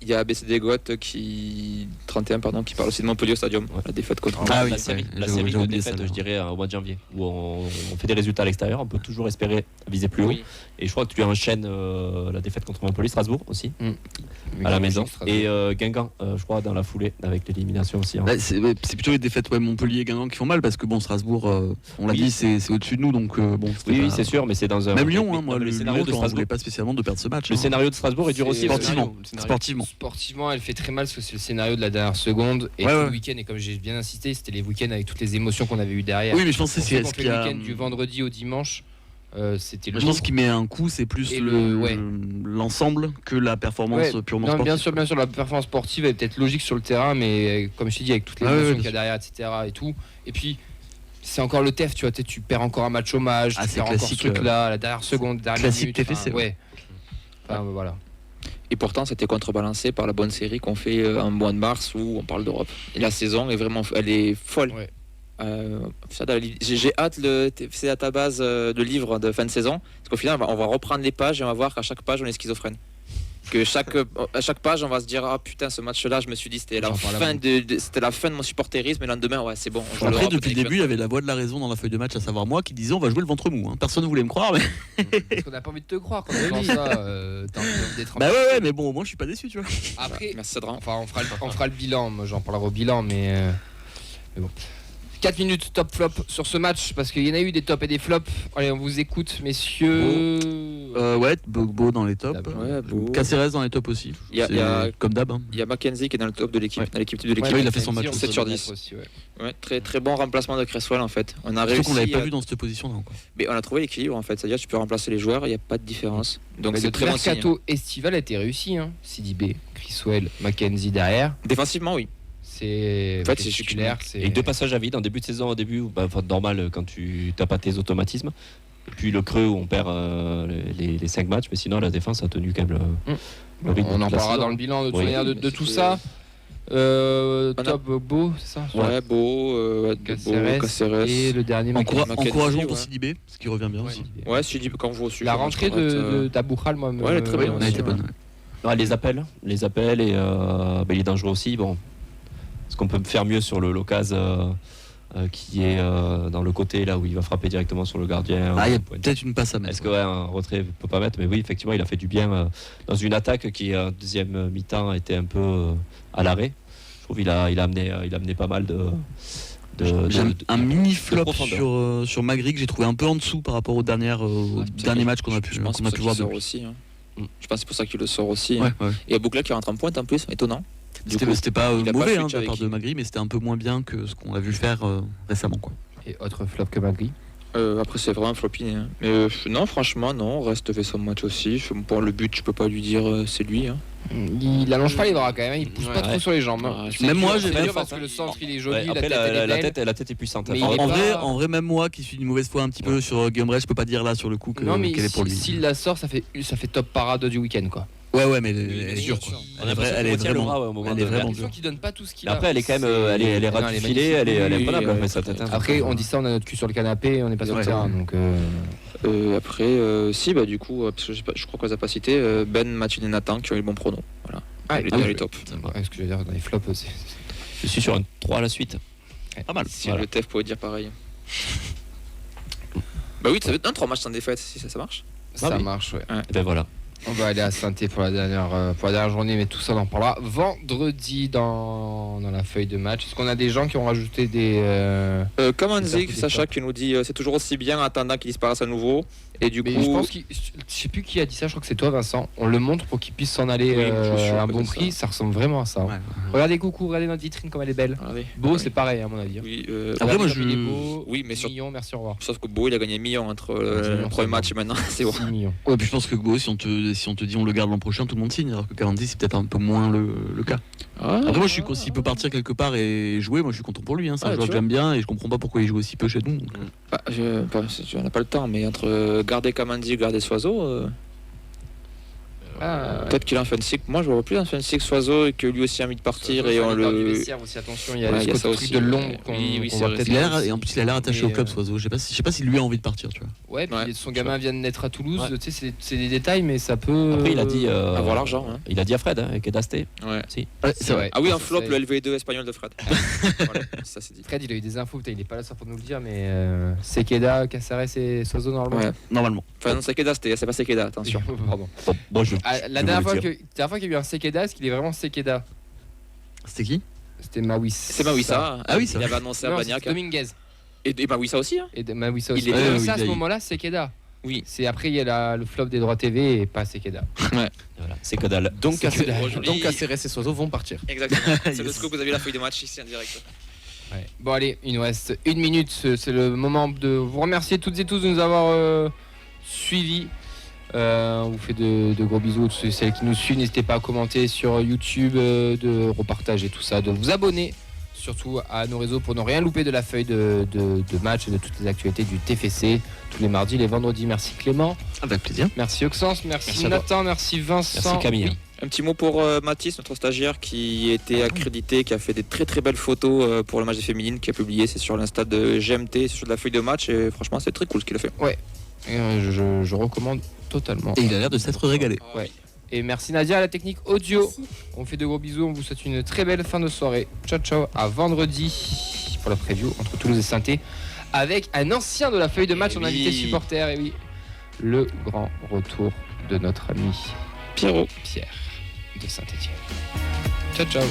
Il y a ABCD Goth qui 31 pardon qui parle aussi de Montpellier au Stadium, la défaite contre. Ah oui, la c'est série, vrai. la J'ai série de oublié ça, défaites, là. je dirais, au mois de janvier, où on fait des résultats à l'extérieur, on peut toujours espérer viser plus haut. Oui. Et je crois que tu enchaînes la défaite contre Montpellier, Strasbourg aussi, à la maison. Strasbourg. Et Guingamp, je crois, dans la foulée, avec l'élimination aussi. Hein. Bah, c'est plutôt les défaites Montpellier et Guingamp qui font mal parce que bon Strasbourg, on l'a Oui. dit, c'est au-dessus de nous donc bon. c'était Oui, pas- oui, c'est sûr, mais c'est dans un. Même Lyon, mais- hein, moi non, mais le le scénario de Lyon, on Strasbourg. voulait pas spécialement de perdre ce match. Le hein. scénario de Strasbourg est dur aussi. Sportivement. Sportivement. Sportivement, elle fait très mal parce que c'est le scénario de la dernière seconde et Ouais, tout ouais. le week-end. Et comme j'ai bien insisté, c'était les week-ends avec toutes les émotions qu'on avait eues derrière. Oui, mais je pense que On c'est fait ce qu'on fait qui le a. week-end du vendredi au dimanche. C'était Je pense qu'il met un coup, c'est plus Et le l'ensemble que la performance Ouais, purement non, sportive. bien sûr, la performance sportive est peut-être logique sur le terrain, mais comme je t'ai dit, avec toutes les Ah ouais, émotions ouais, qu'il y a bien derrière, etc. et tout. Et puis, c'est encore le TEF, tu vois, tu perds encore un match hommage, Ah, tu c'est perds encore ce classique, truc-là, la dernière seconde, dernière classique minute. TFC, enfin, ouais. Enfin, voilà. Et pourtant, c'était contrebalancé par la bonne série qu'on fait en mois de mars où on parle d'Europe. Et la saison est vraiment, elle est folle. Ouais. J'ai hâte c'est à ta base de livre de fin de saison parce qu'au final on va reprendre les pages et on va voir qu'à chaque page on est schizophrène. Que à chaque page on va se dire ah putain ce match-là je me suis dit c'était la fin de mon supporterisme et le lendemain ouais c'est bon. on joue Après, l'Europe, depuis le on est début, il y avait la voix de la raison dans la feuille de match, à savoir moi, qui disait on va jouer le ventre mou. hein. Personne ne voulait me croire, mais. Parce qu'on n'a pas envie de te croire quand on entend ça. T'as envie d'être un Bah peu- ouais, mais bon, au moins je suis pas déçu, tu vois. Après, Merci Cédrin. enfin, on fera le bilan. Moi, j'en parlerai au bilan, mais bon. 4 minutes top flop sur ce match parce qu'il y en a eu des tops et des flops. Allez, on vous écoute, messieurs. Ouais, Beau dans les tops. Ouais, Beau. Caceres dans les tops aussi. Il y a- C'est il y a- comme d'hab. hein. Il y a Mackenzie qui est dans le top de l'équipe, Ouais. dans l'équipe type de l'équipe. Ouais, il a fait son match. 7 sur 10. Aussi, ouais. Ouais, très très bon remplacement de Cresswell en fait. On a Surtout réussi. qu'on l'avait pas vu dans cette position-là. quoi. Mais on a trouvé l'équilibre en fait. C'est-à-dire tu peux remplacer les joueurs, il n'y a pas de différence. Donc Mais c'est le très bon signe. mercato estival a été réussi. Hein. Sidibé, Chriswell, Mackenzie derrière. Défensivement oui. C'est En fait, c'est titulaire. Et 2 passages à vide en début de saison, au début, normal quand tu n'as pas tes automatismes. Et puis le creux où on perd les 5 matchs, mais sinon la défense a tenu quand même le rythme On de en la parlera saison. dans le bilan de toute Oui. manière de tout ça. Top Beau, c'est ça. Ouais, Beau, Caceres. Et le dernier Mackenzie, Encourageons pour ouais. Sidibé, ce qui revient bien aussi. Ouais, si quand on joue au sujet. La rentrée d'Aboukhal, moi, Ouais, elle est très Ouais, bien. on a été bonne. Ouais, les appels et il est dangereux aussi. Bon, est-ce qu'on peut faire mieux sur le l'occasion qui est dans le côté là où il va frapper directement sur le gardien? Ah, il y a peut-être une passe à mettre. Est-ce que un retrait ne peut pas mettre? Mais oui, effectivement, il a fait du bien dans une attaque qui, en deuxième mi-temps, était un peu à l'arrêt. Je trouve qu'il a amené pas mal de J'aime un mini flop profondeur. sur Magri que j'ai trouvé un peu en dessous par rapport aux derniers matchs qu'on a pu voir voir de aussi. Hein. Je pense que c'est pour ça qu'il le sort aussi. Ouais, hein. ouais. Et Boukla qui rentre en pointe en plus, étonnant. Du coup, C'était pas il a mauvais pas de switch la avec part de qui. Magri, mais c'était un peu moins bien que ce qu'on a vu faire récemment. Quoi. Et autre flop que Magri. Après, c'est vraiment floppy. Hein. Mais non, franchement, non. Reste fait son match aussi. Pour le but, je peux pas lui dire c'est lui. Hein. Il allonge pas les bras quand même, il pousse pas trop sur les jambes. hein. Ouais, C'est même dur, moi, c'est j'ai- dur parce que le centre il est joli, Après, la tête elle est belle. la tête est puissante. Mais Enfin, il est pas- En vrai, même moi qui suis d'une mauvaise foi un petit peu sur Guillaume Rey, je peux pas dire là sur le coup Non mais qu'elle est pour lui. s'il la sort, ça fait top parade du week-end quoi. Ouais, mais elle est dure. Quoi. On a l'impression Elle qu'il est retient le bras, vraiment, au moment elle de- est J'ai vraiment l'impression dure. qu'il donne pas tout ce qu'il Mais a. après, elle est quand même, elle est Non, ratifilée, magnifique. elle est Oui, imprenable. oui, Après, ça tête. Après, on dit ça, on a notre cul sur le canapé, on n'est pas sur le Ouais, terrain, ouais. donc. Après, si, bah du coup, parce que je crois qu'on les a pas cités, Ben, Mathilde et Nathan qui ont eu le bon prono. Voilà. Ah, il oui. est top. Ce que je veux dire dans les flops, c'est. Je suis sur un 3 à la suite. Pas mal. Si Voilà. le TEF pouvait dire pareil. Bah oui, ça va être un 3 matchs sans défaite si ça marche. Ça oui. marche, ouais. Et ben voilà. On va aller à Saint-Étienne pour la dernière journée, mais tout ça on en parlera vendredi dans la feuille de match. Est-ce qu'on a des gens qui ont rajouté des. Kamanzik, des Sacha flops. qui nous dit c'est toujours aussi bien en attendant qu'il disparaisse à nouveau. Et du Mais coup, je pense je sais plus qui a dit ça, je crois que c'est toi Vincent. On le montre pour qu'il puisse s'en aller Oui, je suis sûr à un que bon c'est prix, ça ressemble vraiment à ça. hein. Ouais. Regardez coucou, regardez notre vitrine comme elle est belle. regardez. Beau, c'est pareil à mon avis. hein. Oui, Après, moi, Regardez comme il est beau, Oui, mais million, merci, au revoir. sauf que Beau il a gagné 1 million entre le millions, premier c'est match et maintenant. C'est bon. 6 millions. Ouais, puis je pense que Go, si on te dit on le garde l'an prochain, tout le monde signe, alors que Cavandi, c'est peut-être un peu moins le cas. Après, moi, s'il peut partir quelque part et jouer, moi, je suis content pour lui. Hein. C'est un Ah, joueur tu que j'aime bien et je comprends pas pourquoi il joue aussi peu chez nous. donc. On n'a pas le temps, mais entre garder Kamandi et garder Soiseau, peut-être qu'il en fait un cycle. Moi, je vois plus en fait un cycle Soiseau et que lui aussi a envie de partir et on du le. vestiaire aussi, attention, il y a Ouais, ce il y a ça truc aussi, de ouais. long qu'on Oui, oui, qu'on c'est va vrai. peut-être Il a l'air- voir et en plus, il a l'air attaché Et, au club, Soiseau. Je sais pas si lui a envie de partir, tu vois. Ouais, puis Ouais, son gamin vient de naître à Toulouse, tu sais, c'est des détails, mais ça peut. Après, il a dit. avoir l'argent. Hein. Il a dit à Fred, avec Edasté. Ouais. Si. C'est vrai. Ah oui, un flop, Ça, le LV2 espagnol de Fred. Voilà, ça c'est dit. Fred, il a eu des infos, putain, il est pas là ça pour nous le dire, mais Sekeda, Caceres et Sozo normalement. Ouais. Normalement. Enfin, non, Sekeda, c'est pas Sekeda, attention. Pardon. Bon, je. La je dernière vous fois le qu'il y a eu un Sekeda, est-ce qu'il est vraiment Sekeda? C'était qui? C'était Mawis. C'est Mawissa. Ah oui, ça. Il avait annoncé à Non, Bagnac. c'est Dominguez. Et Mawissa aussi. Hein. Et Mawissa aussi. Il est- Mais oui, ça, à ce il a- moment-là, Sekeda. Oui. C'est après, il y a le flop des droits TV et pas Sekeda. Voilà, c'est que dalle. Donc, C'est que dalle. Caceres et Soiseau vont partir. Exactement. C'est le Yes. scoop, vous avez la feuille de match ici en direct. Ouais. Bon allez, il nous reste 1 minute, c'est le moment de vous remercier toutes et tous de nous avoir suivis. On vous fait de gros bisous, tous celles qui nous suivent, n'hésitez pas à commenter sur YouTube, de repartager tout ça, de vous abonner surtout à nos réseaux pour ne rien louper de la feuille de match et de toutes les actualités du TFC tous les mardis, les vendredis. Merci Clément, Avec plaisir. merci Oxens, merci Merci à toi. Nathan, merci Vincent. Merci Camille. Oui. Un petit mot pour Mathis, notre stagiaire qui était accrédité, qui a fait des très très belles photos pour le match des féminines, qui a publié, c'est sur l'Insta de GMT, c'est sur de la feuille de match et franchement c'est très cool ce qu'il a fait. Et, je recommande totalement. Et il a l'air de s'être régalé. Ouais. Et merci Nadia à la technique audio. Merci. On fait de gros bisous, on vous souhaite une très belle fin de soirée. Ciao ciao, à vendredi pour la preview entre Toulouse et Saint-Étienne avec un ancien de la feuille de match en oui. invité supporter. Et oui, le grand retour de notre ami Pierrot. Pierre de Saint-Étienne. Ciao ciao.